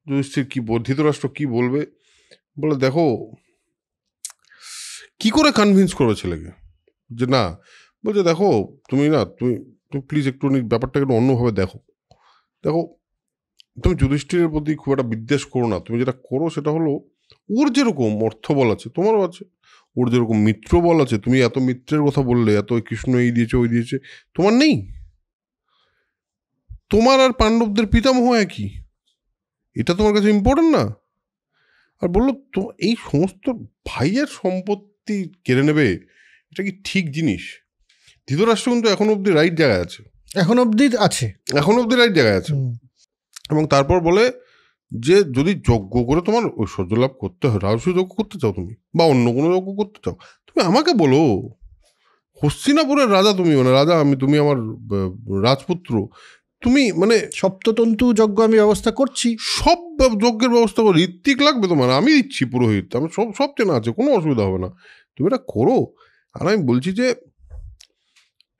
যুধিষ্ঠির কি, ধৃতরাষ্ট্র কি বলবে? বলে দেখো কি করে কনভিন্স করবে ছেলেকে যে না, বলছে দেখো তুমি প্লিজ একটু ব্যাপারটাকে একটু অন্যভাবে দেখো। তুমি যুধিষ্ঠিরের প্রতি খুব একটা বিদ্বেষ করো না। তুমি যেটা করো সেটা হলো, ওর যেরকম অর্থবল আছে তোমারও আছে, ওর যেরকম মিত্র বল আছে, তুমি এত মিত্রের কথা বললে, এত কৃষ্ণ এই দিয়েছে ওই দিয়েছে, তোমার নেই? তোমার আর পাণ্ডবদের পিতামহ একই, এটা তোমার কাছে ইম্পর্টেন্ট না? আর বললো তো এই সমস্ত ভাইয়ের সম্পত্তি কেড়ে নেবে, এটা কি ঠিক জিনিস? ধৃতরাষ্ট্র কিন্তু এখন অব্দি রাইট জায়গায় আছে, এখন অব্দি রাইট জায়গায় আছে। এবং তারপর বলে যে যদি যজ্ঞ করে তোমার ঐশ্বর্য লাভ করতে হয়, রাজস্ব যজ্ঞ করতে চাও তুমি, বা অন্য কোনো যজ্ঞ করতে চাও, তুমি আমাকে বলো। হস্তিনাপুরের রাজা তুমি, মানে রাজা আমি, তুমি আমার রাজপুত্র, তুমি মানে সপ্ততন্তু যজ্ঞ আমি ব্যবস্থা করছি, সব যজ্ঞের ব্যবস্থা করো। ঋত্বিক লাগবে তোমার, আমি দিচ্ছি পুরোহিত, আমি সব চেনা আছে, কোনো অসুবিধা হবে না, তুমি এটা করো। আর আমি বলছি যে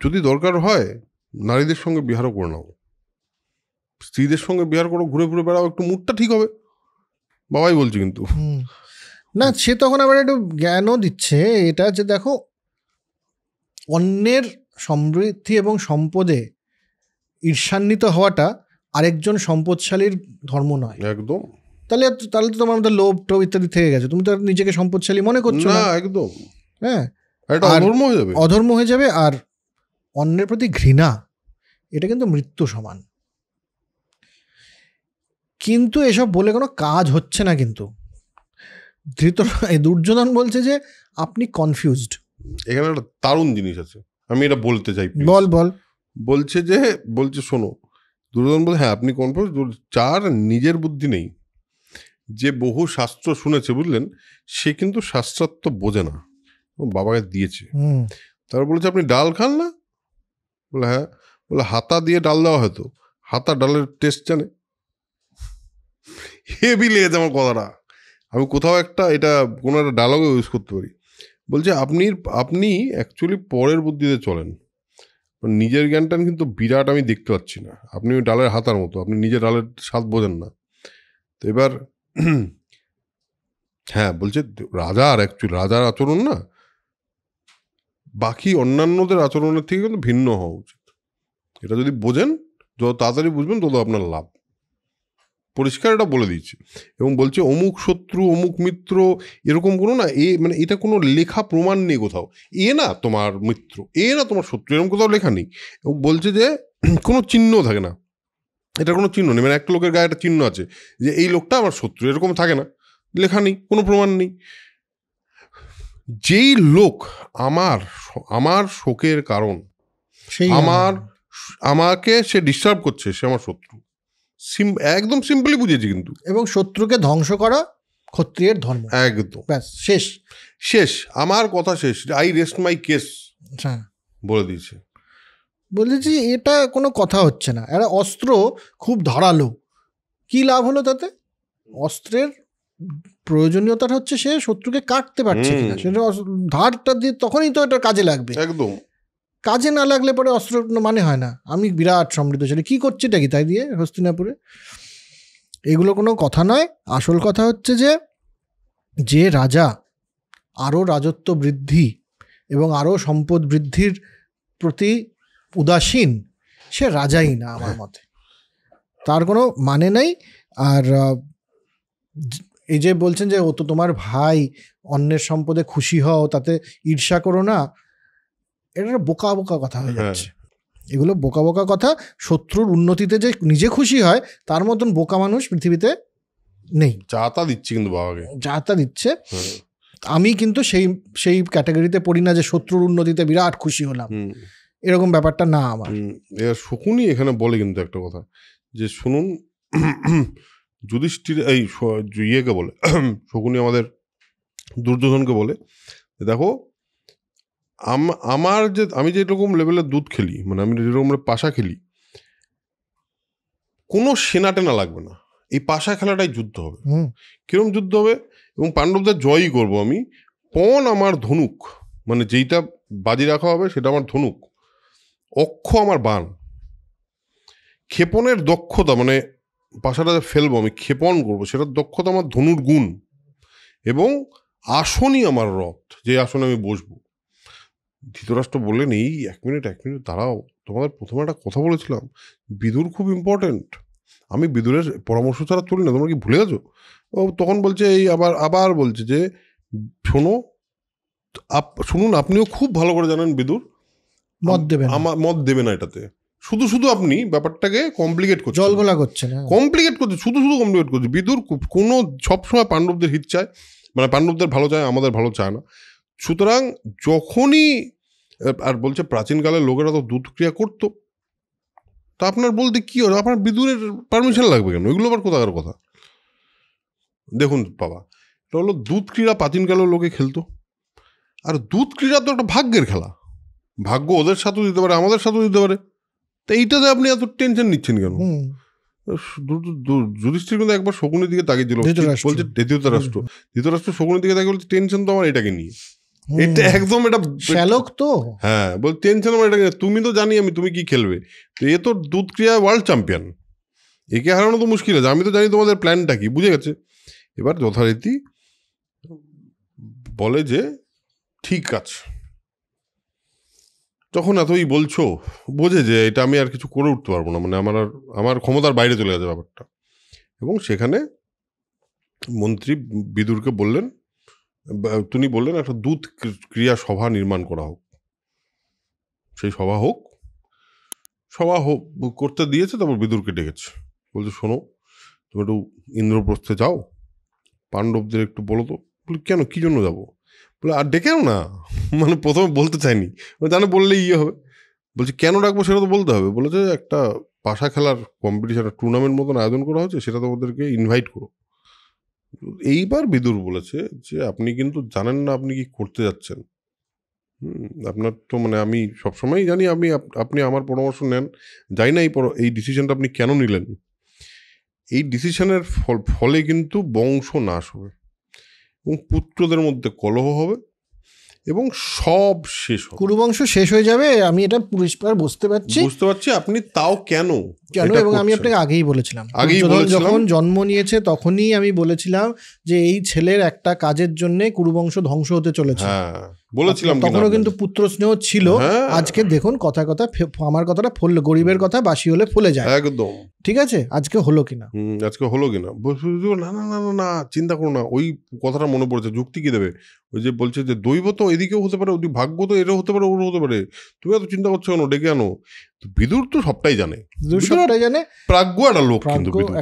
যদি দরকার হয় নারীদের সঙ্গে বিহারও করে নাও, স্ত্রীদের সঙ্গে বিহার করো, ঘুরে ঘুরে বেড়াও, একটু মুডটা ঠিক হবে। বাবাই বলছি কিন্তু। না সে তখন আবার একটু জ্ঞানও দিচ্ছে, এটা যে দেখো অন্যের সমৃদ্ধি এবং সম্পদে ঈর্ষান্বিত হওয়াটা আরেকজন সম্পদশালীর ধর্ম নয়। একদম। তাহলে তাহলে তো তোমার মধ্যে লোভ টোভ ইত্যাদি থেকে গেছে, তুমি তো নিজেকে সম্পদশালী মনে করছো না। একদম। হ্যাঁ, এটা অধর্ম হয়ে যাবে, অধর্ম হয়ে যাবে। আর অন্যের প্রতি ঘৃণা, এটা কিন্তু মৃত্যু সমান। কিন্তু এসব বলে কোনো কাজ হচ্ছে না। কিন্তু দুর্যোধন বলছে যে আপনি কনফিউজড। এখানে একটা দারুণ জিনিস আছে, আমি এটা বলতে চাই। বল বল। বলছে শোনো, দুর্যোধন বলছে হ্যাঁ আপনি কনফিউজ, যার নিজের বুদ্ধি নেই, যে বহু শাস্ত্র শুনেছে বুঝলেন, সে কিন্তু শাস্ত্রার্থ বোঝে না, বাবাকে দিয়েছে। তারপর বলেছে আপনি ডাল খান না, বলে হ্যাঁ, বলে হাতা দিয়ে ডাল দেওয়া হয়তো, হাতা ডালের টেস্ট জানে। হেভি লেগেছে আমার কথাটা, আমি কোথাও একটা এটা কোনো একটা ডায়লগে ইউজ করতে পারি। বলছে আপনি অ্যাকচুয়ালি পরের বুদ্ধিতে চলেন, নিজের জ্ঞানটা কিন্তু বিরাট আমি দেখতে পাচ্ছি না, আপনি ওই ডালের হাতার মতো, আপনি নিজের ডালের স্বাদ বোঝেন না। তো এবার হ্যাঁ বলছে রাজার আচরণ না বাকি অন্যান্যদের আচরণের থেকে কিন্তু ভিন্ন হওয়া উচিত। এটা যদি বোঝেন, যত তাড়াতাড়ি বুঝবেন তত আপনার লাভ। পরিষ্কার এটা বলে দিয়েছে। এবং বলছে অমুক শত্রু অমুক মিত্র এরকম কোনো না, মানে এটা কোনো লেখা প্রমাণ নেই কোথাও, না তোমার মিত্র, না তোমার শত্রু, এরকম কোথাও লেখা নেই। এবং বলছে যে কোনো চিহ্ন থাকে না, এটা কোনো চিহ্ন নেই, মানে একটা লোকের গায়ে একটা চিহ্ন আছে যে এই লোকটা আমার শত্রু, এরকম থাকে না, লেখা নেই, কোনো প্রমাণ নেই। যেই লোক আমার শোকের কারণ, আমাকে সে ডিস্টার্ব করছে, সে আমার শত্রু। একদম সিম্পলি বুঝেছি কিন্তু। এবং শত্রুকে ধ্বংস করা ক্ষত্রিয়ের ধর্ম। একদম, ব্যাস শেষ আমার কথা শেষ, আই রেস্ট মাই কেস বলে দিয়েছে। বলেছি এটা কোনো কথা হচ্ছে না। একটা অস্ত্র খুব ধারালো, কি লাভ হলো তাতে? অস্ত্রের প্রয়োজনীয়তাটা হচ্ছে সে শত্রুকে কাটতে পারছে কিনা, সেটা ধারটা দিয়ে তখনই তো এটা কাজে লাগবে। একদম, কাজে না লাগলে পরে অস্ত্র মানে হয় না। আমি বিরাট সমৃদ্ধশালী, কি করছিটা কি তাই দিয়ে হস্তিনাপুরে? এগুলো কোনো কথা নয়। আসল কথা হচ্ছে যে রাজা আরও রাজত্ব বৃদ্ধি এবং আরও সম্পদ বৃদ্ধির প্রতি উদাসীন, সে রাজাই না আমার মতে, তার কোনো মানে নেই। আর এই যে বলছেন যে ও তো তোমার ভাই, অন্যের সম্পদে খুশি হও, তাতে ঈর্ষা করো না, এটা বোকা বোকা কথা হয়ে যাচ্ছে। এগুলো বোকা বোকা কথা। শত্রুর উন্নতিতে যে নিজে খুশি হয়, তার মতন বোকা মানুষ পৃথিবীতে নেই। চাতা দিচ্ছে কিন্তু বাবাকে, চাতা দিচ্ছে। আমি কিন্তু সেই ক্যাটাগরিতে পড়ি না যে শত্রুর উন্নতিতে বিরাট খুশি হলাম, এরকম ব্যাপারটা না আমার। শকুনি এখানে বলে কিন্তু একটা কথা, যে শুনুন, যুধিষ্ঠির এই ইয়েকে বলে, শকুনি আমাদের দুর্যোধনকে বলে, দেখো আমি যেরকম লেভেলের দুধ খেলি, মানে আমি যেরকম পাশা খেলি, কোনো সেনা টেনা লাগবে না, এই পাশা খেলাটাই যুদ্ধ হবে। কিরম যুদ্ধ হবে? এবং পাণ্ডবদের জয়ই করব আমি। পণ আমার ধনুক, মানে যেইটা বাজি রাখা হবে সেটা আমার ধনুক, অক্ষ আমার বাণ, ক্ষেপণের দক্ষতা, মানে পাশাটা ফেলবো আমি, ক্ষেপণ করবো, সেটার দক্ষতা আমার ধনুর গুণ, এবং আসনই আমার রথ, যে আসনে আমি বসবো। ধৃতরাষ্ট্র বললেন এই এক মিনিট দাঁড়াও, তোমাদের প্রথমে একটা কথা বলেছিলাম, বিদুর খুব ইম্পর্টেন্ট, আমি বিদুরের পরামর্শ ছাড়া চলি না, তোমরা কি ভুলে গেছো? ও তখন বলছে এই আবার বলছে যে শুনুন, আপনিও খুব ভালো করে জানেন বিদুর মত দেবে না এটাতে, শুধু আপনি ব্যাপারটাকে কমপ্লিকেট করছেন, জলগোলা করছেন, কমপ্লিকেট করছে, শুধু কমপ্লিকেট করছে। বিদুর কোনো সবসময় পাণ্ডবদের হিত চায়, মানে পাণ্ডবদের ভালো চায়, আমাদের ভালো চায় না। সুতরাং যখনই আর বলছে প্রাচীনকালের লোকেরা তো দুধক্রিয়া করতো, তা আপনার বলতে কি হলো, আপনার বিদুরের পারমিশন লাগবে কেন? ওইগুলো আবার কোথাকার কথা? দেখুন বাবা, এটা হলো দুধ ক্রীড়া প্রাচীনকালের লোকে খেলতো, আর দুধ ক্রীড়া তো একটা ভাগ্যের খেলা, ভাগ্য ওদের সাথেও দিতে পারে, আমাদের সাথেও দিতে পারে, তো এইটাতে আপনি এত টেনশন নিচ্ছেন কেন? যুধিষ্ঠির কিন্তু একবার শকুনের দিকে তাকিয়েছিল, বলছে ধৃতরাষ্ট্র শকুনের দিকে তাকিয়ে বলছে টেনশন তো আমার এটাকে নিয়ে, এটা একদম এটা শ্যালক তো, হ্যাঁ বল টেনশন আমার এটাকে, তুমি তো জানি আমি তুমি কি খেলবে, তো এ তো দুধ ক্রীড়া ওয়ার্ল্ড চ্যাম্পিয়ন, একে হারানো তো মুশকিল আছে, আমি তো জানি তোমাদের প্ল্যানটা কি, বুঝে গেছে। এবার যথারীতি বলে যে ঠিক আছে, তখন এতই বলছো, বোঝে যে এটা আমি আর কিছু করে উঠতে পারবো না, মানে আমার ক্ষমতার বাইরে চলে গেছে ব্যাপারটা। এবং সেখানে মন্ত্রী বিদুরকে বললেন, তিনি বললেন একটা দুধ ক্রিয়া সভা নির্মাণ করা হোক, সেই সভা হোক, সভা হোক করতে দিয়েছে। তারপর বিদুরকে ডেকেছে, বলছে শোনো তুমি একটু ইন্দ্রপ্রস্থে যাও, পাণ্ডবদের একটু বলো তো। বলে কেন, কি জন্য যাবো? বলে আর ডেকেও না, মানে প্রথমে বলতে চাইনি, জানে বললেই ইয়ে হবে। বলছে কেন ডাকবো সেটা তো বলতে হবে। বলেছে একটা পাশা খেলার কম্পিটিশন, টুর্নামেন্ট মতন আয়োজন করা হচ্ছে, সেটা তো ওদেরকে ইনভাইট করো। এইবার বিদুর বলেছে যে আপনি কিন্তু জানেন না আপনি কি করতে যাচ্ছেন, আপনার তো মানে আমি সবসময়ই জানি আপনি আমার পরামর্শ নেন, যাই না এই ডিসিশনটা আপনি কেন নিলেন। এই ডিসিশনের ফলে কিন্তু বংশ নাশ হবে এবং পুত্রদের মধ্যে কলহ হবে এবং সব শেষ হবে, কুরুবংশ শেষ হয়ে যাবে। আমি এটা পরিষ্কার বুঝতে পারছি, আপনি তাও কেন এবং আমি আপনাকে আগেই বলেছিলাম, যখন জন্ম নিয়েছে তখনই আমি বলেছিলাম যে এই ছেলের একটা কাজের জন্য কুরুবংশ ধ্বংস হতে চলেছে, বলেছিলাম। তখনও কিন্তু পুত্র স্নেহ ছিল। আজকে দেখুন কথা আমার কথাটা ফললো, গরিবের কথা বাসি হলে ফলে যায়, একদম ঠিক আছে। আজকে হলো কিনা না না না না চিন্তা করো না, ওই কথাটা মনে পড়েছে, যুক্তি কি দেবে, ওই যে বলছে যে দৈব তো এদিকেও হতে পারে, ওদিকে ভাগ্য তো এরও হতে পারে, ওরও হতে পারে, তুমি এত চিন্তা করছো কেন, ডেকে আনো। বিদুর তো সবটাই জানে, প্রাজ্ঞ একটা লোক,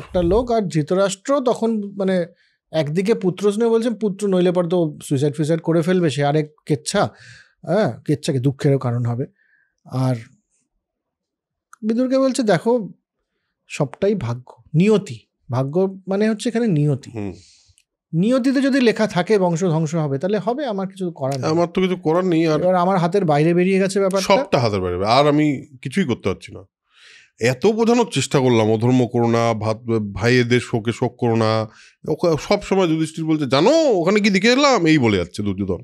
একটা লোক। আর ধৃতরাষ্ট্র তখন মানে একদিকে পুত্র স্নেহ বলছেন, পুত্র নইলে পর তো সুইসাইড করে ফেলবে, সে আরেক কেচ্ছা, কেচ্ছাকে দুঃখেরও কারণ হবে। আর বিদুরকে বলছে দেখো সবটাই ভাগ্য, নিয়তি, ভাগ্য মানে হচ্ছে এখানে নিয়তি, নিয়তিতে যদি লেখা থাকে বংশ ধ্বংস হবে তাহলে হবে, আমার কিছু করার নেই, আমার তো কিছু করার নেই। আর আমার হাতের বাইরে বেরিয়ে গেছে ব্যাপারটা, সবটা হাতের বাইরে, আর আমি কিছুই করতে পারছি না। এত বোঝানোর চেষ্টা করলাম, অধর্ম করো না, ভাইয়েদের শোকে শোক করো না, সব সময় যুধিষ্ঠির বলছে জানো ওখানে কি দেখে এলাম, এই বলে যাচ্ছে দুর্যোধন,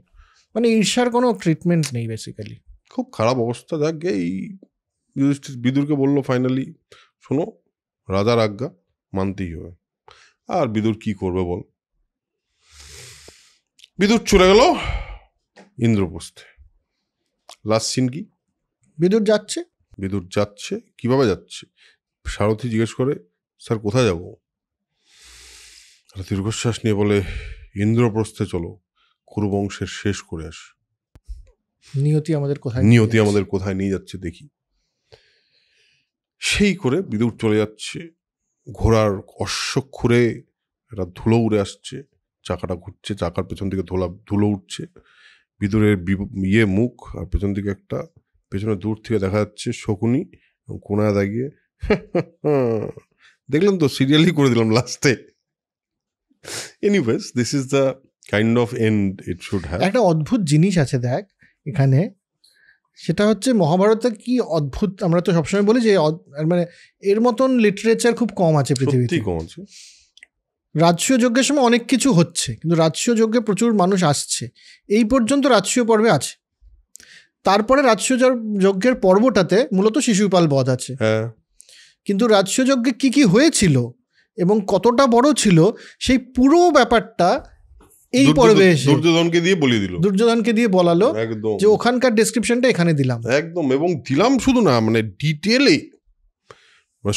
মানে ঈর্ষার কোনো ট্রিটমেন্ট নেই বেসিক্যালি, খুব খারাপ অবস্থা। যাক এই যুধিষ্ঠির বিদুরকে বললো ফাইনালি শোনো রাজার আজ্ঞা মানতেই হবে। আর বিদুর কি করবে বল, বিদুর চলে গেল ইন্দ্রপ্রস্থে। লাস্ট সিন কি, বিদুর যাচ্ছে কিভাবে যাচ্ছে, সারথি জিজ্ঞেস করে স্যার কোথায় যাবো, দীর্ঘশ্বাস নিয়ে বলে ইন্দ্রপ্রস্থে চলো, কুরুবংশের শেষ করে আসি, নিয়তি আমাদের কোথায় নিয়ে যাচ্ছে দেখি। সেই করে বিদুর চলে যাচ্ছে, ঘোড়ার অশ্বক্ষুরে একটা ধুলো উড়ে আসছে, চাকাটা ঘুরছে, চাকার পেছন দিকে ধুলো উঠছে, বিদুরের মুখ, আর পেছন দিকে একটা পেছনে দূর থেকে দেখা যাচ্ছে শকুনি, কোনায় দাঁড়িয়ে দেখলেন তো, সিরিয়ালই করে দিলাম লাস্টে। Anyways this is the kind of end it should have. একটা অদ্ভুত জিনিস আছে দেখ এখানে, সেটা হচ্ছে মহাভারতে কি অদ্ভুত, আমরা তো সবসময় বলি যে মানে এর মতন লিটারেচার খুব কম আছে পৃথিবীতে, কম আছে। রাজসূয় যজ্ঞের সময় অনেক কিছু হচ্ছে, কিন্তু রাজসূয় যজ্ঞে প্রচুর মানুষ আসছে, এই পর্যন্ত রাজসূয় পর্বে আছে। তারপরে রাজসূয় যজ্ঞের পর্বটাতে মূলত শিশুপাল বধ আছে, কিন্তু রাজসূয় যজ্ঞে কি কি হয়েছিল এবং কতটা বড় ছিল সেই পুরো ব্যাপারটা এই পর্বে এসে দুর্যোধনকে দিয়ে বলালো, যে ওখানকার ডেসক্রিপশনটা এখানে দিলাম একদম, এবং দিলাম শুধু না মানে ডিটেলে,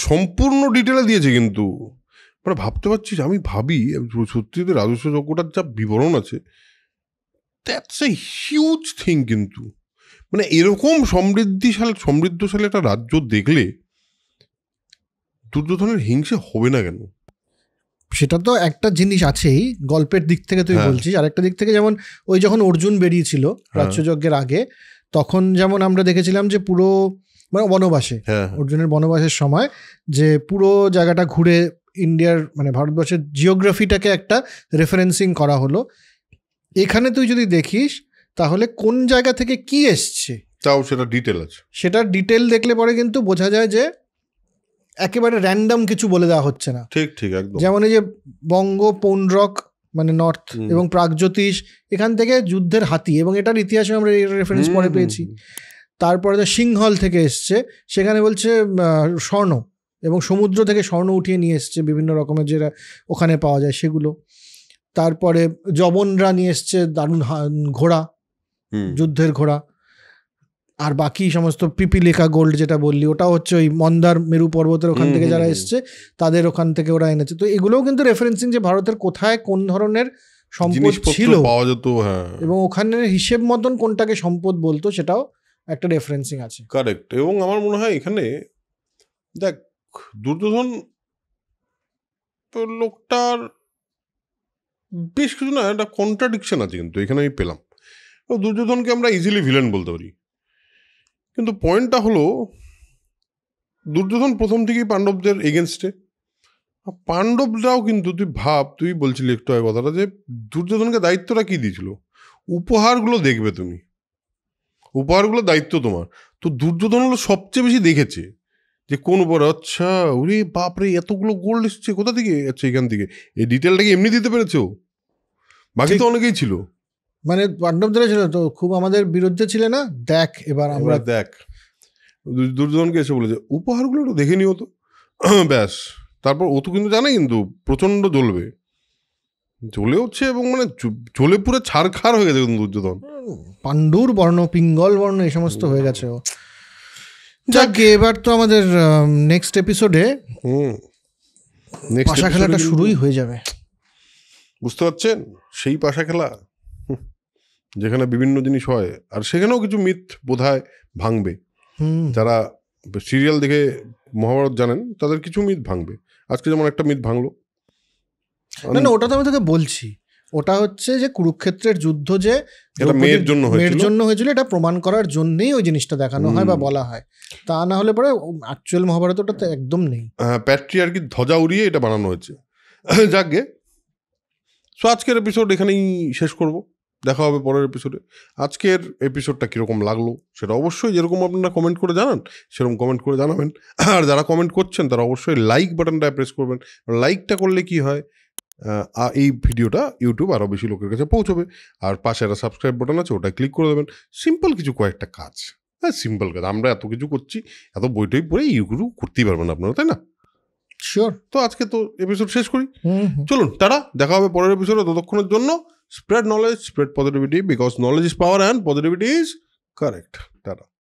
সম্পূর্ণ ডিটেলে দিয়েছে। কিন্তু মানে ভাবতে পারছি, আমি ভাবি সত্যি রাজস্ব যজ্ঞটার যা বিবরণ আছে, দ্যাটস এ হিউজ থিং। কিন্তু মানে এরকম সমৃদ্ধশালী একটা রাজ্য দেখলে দুর্যোধনের হিংসে হবে না কেন? সেটা তো একটা জিনিস আছেই গল্পের দিক থেকে তুই বলছিস, আর একটা দিক থেকে যেমন ওই যখন অর্জুন বেরিয়েছিল রাজসূযজ্ঞের আগে, তখন যেমন আমরা দেখেছিলাম যে পুরো মানে বনবাসে, অর্জুনের বনবাসের সময় যে পুরো জায়গাটা ঘুরে ইন্ডিয়ার মানে ভারতবর্ষের জিওগ্রাফিটাকে একটা রেফারেন্সিং করা হলো। এখানে তুই যদি দেখিস তাহলে কোন জায়গা থেকে কি এসছে তাও সেটা ডিটেল আছে, সেটা ডিটেল দেখলে পরে কিন্তু বোঝা যায় যে একেবারে র্যান্ডম কিছু বলে দেওয়া হচ্ছে না। ঠিক ঠিক একদম। যেমন এই যে বঙ্গ পৌণ্ড্রক মানে নর্থ এবং প্রাগজ্যোতিষ, এখান থেকে যুদ্ধের হাতি, এবং এটার ইতিহাসে আমরা রেফারেন্স পরে পেয়েছি। তারপরে তো সিংহল থেকে এসছে, সেখানে বলছে স্বর্ণ, এবং সমুদ্র থেকে স্বর্ণ উঠিয়ে নিয়ে এসছে বিভিন্ন রকমের যেটা ওখানে পাওয়া যায় সেগুলো। তারপরে জবনরা নিয়ে এসছে দারুণ ঘোড়া, যুদ্ধের ঘোড়া। আর বাকি সমস্ত পিপিলিকা গোল্ড যেটা বললি, ওটা হচ্ছে ওই মন্দার মেরু পর্বতের ওখান থেকে যারা এসছে তাদের ওখান থেকে ওরা এনেছে। তো এগুলোও কিন্তু রেফারেন্সিং যে ভারতের কোথায় কোন ধরনের সম্পদ ছিল পাওয়া যেত, হ্যাঁ, এবং ওখানে হিসেব মতন কোনটাকে সম্পদ বলতো সেটাও একটা রেফারেন্সিং আছে। কারেক্ট। এবং আমার মনে হয় এখানে দেখ দুর্যোধন লোকটার বেশ কিছু না একটা কন্ট্রাডিকশন আছে কিন্তু এখানে আমি পেলাম। দুর্যোধনকে আমরা ইজিলি ভিলেন বলতে পারি, কিন্তু পয়েন্টটা হলো দুর্যোধন প্রথম থেকেই পাণ্ডবদের এগেনস্টে। পাণ্ডবরাও কিন্তু তুই ভাব, তুই বলছিলি একটু আগে কথাটা যে দুর্যোধনকে দায়িত্বটা কি দিয়েছিল, উপহারগুলো দেখবে তুমি, উপহারগুলো দায়িত্ব তোমার। তো দুর্যোধন হলো সবচেয়ে বেশি দেখেছে যে কোন উপহার, আচ্ছা ওরে বাপরে এতগুলো গোল্ড এসছে কোথা থেকে, আচ্ছা এখান থেকে, এই ডিটেলটাকে এমনি দিতে পেরেছে ও, বাকি তো অনেকেই ছিল মানে পাণ্ডবদের ছিল তো খুব আমাদের বিরুদ্ধে ছিল না, দেখ এবার আমরা দেখ দুর্যোধনকে এসে বলেছে উপহারগুলো একটু দেখে নিও তো, ব্যাস। তারপর ও তো কিন্তু জানে কিন্তু প্রচন্ড জ্বলবে, জ্বলে উঠছে এবং মানে জ্বলে পুরো ছাড়খাড় হয়ে গেছে কিন্তু দুর্যোধন, পাণ্ডুর বর্ণ, পিঙ্গল বর্ণ এই সমস্ত হয়ে গেছে ও। যাক, এবার তো আমাদের নেক্সট এপিসোডে পাশা খেলাটা শুরুই হয়ে যাবে, বুঝতে পারছেন? সেই পাশা খেলা যেখানে বিভিন্ন জিনিস হয়, আর সেখানেও কিছু মিথ বোধহয় ভাঙবে। যারা সিরিয়াল দেখে মহাভারত জানেন তাদের কিছু মিথ ভাঙবে। আজকে যেমন একটা মিথ ভাঙলো, না ওটা তো আমি তোকে বলছি, ওটা হচ্ছে যে কুরুক্ষেত্রের যুদ্ধ যে মেয়ের জন্য হয়েছিল, এটা প্রমাণ করার জন্যই ওই জিনিসটা দেখানো হয় বা বলা হয়, তা না হলে পরে অ্যাকচুয়াল মহাভারত ওটা তো একদম নেই। প্যাট্রিয়ার্কি ধ্বজা উড়িয়ে এটা বানানো হয়েছে। যাকগে, সো আজকের এপিসোড এখানেই শেষ করব, দেখা হবে পরের এপিসোডে। আজকের এপিসোডটা কীরকম লাগলো সেটা অবশ্যই যেরকম আপনারা কমেন্ট করে জানান সেরকম কমেন্ট করে জানাবেন। আর যারা কমেন্ট করছেন তারা অবশ্যই লাইক বাটনটা প্রেস করবেন। লাইকটা করলে কি হয়, এই ভিডিওটা ইউটিউব আরও বেশি লোকের কাছে পৌঁছবে। আর পাশে একটা সাবস্ক্রাইব বাটন আছে, ওটা ক্লিক করে দেবেন। সিম্পল কিছু কয়েকটা কাজ, হ্যাঁ সিম্পল কাজ। আমরা এত কিছু করছি, এত বইটই পড়ে ইউটিউব করতেই পারবেন আপনারা, তাই না? শিওর। তো আজকে তো এপিসোড শেষ করি, চলুন টাটা, দেখা হবে পরের এপিসোডে। ততক্ষণের জন্য spread knowledge, spread positivity, because knowledge is power and positivity is correct.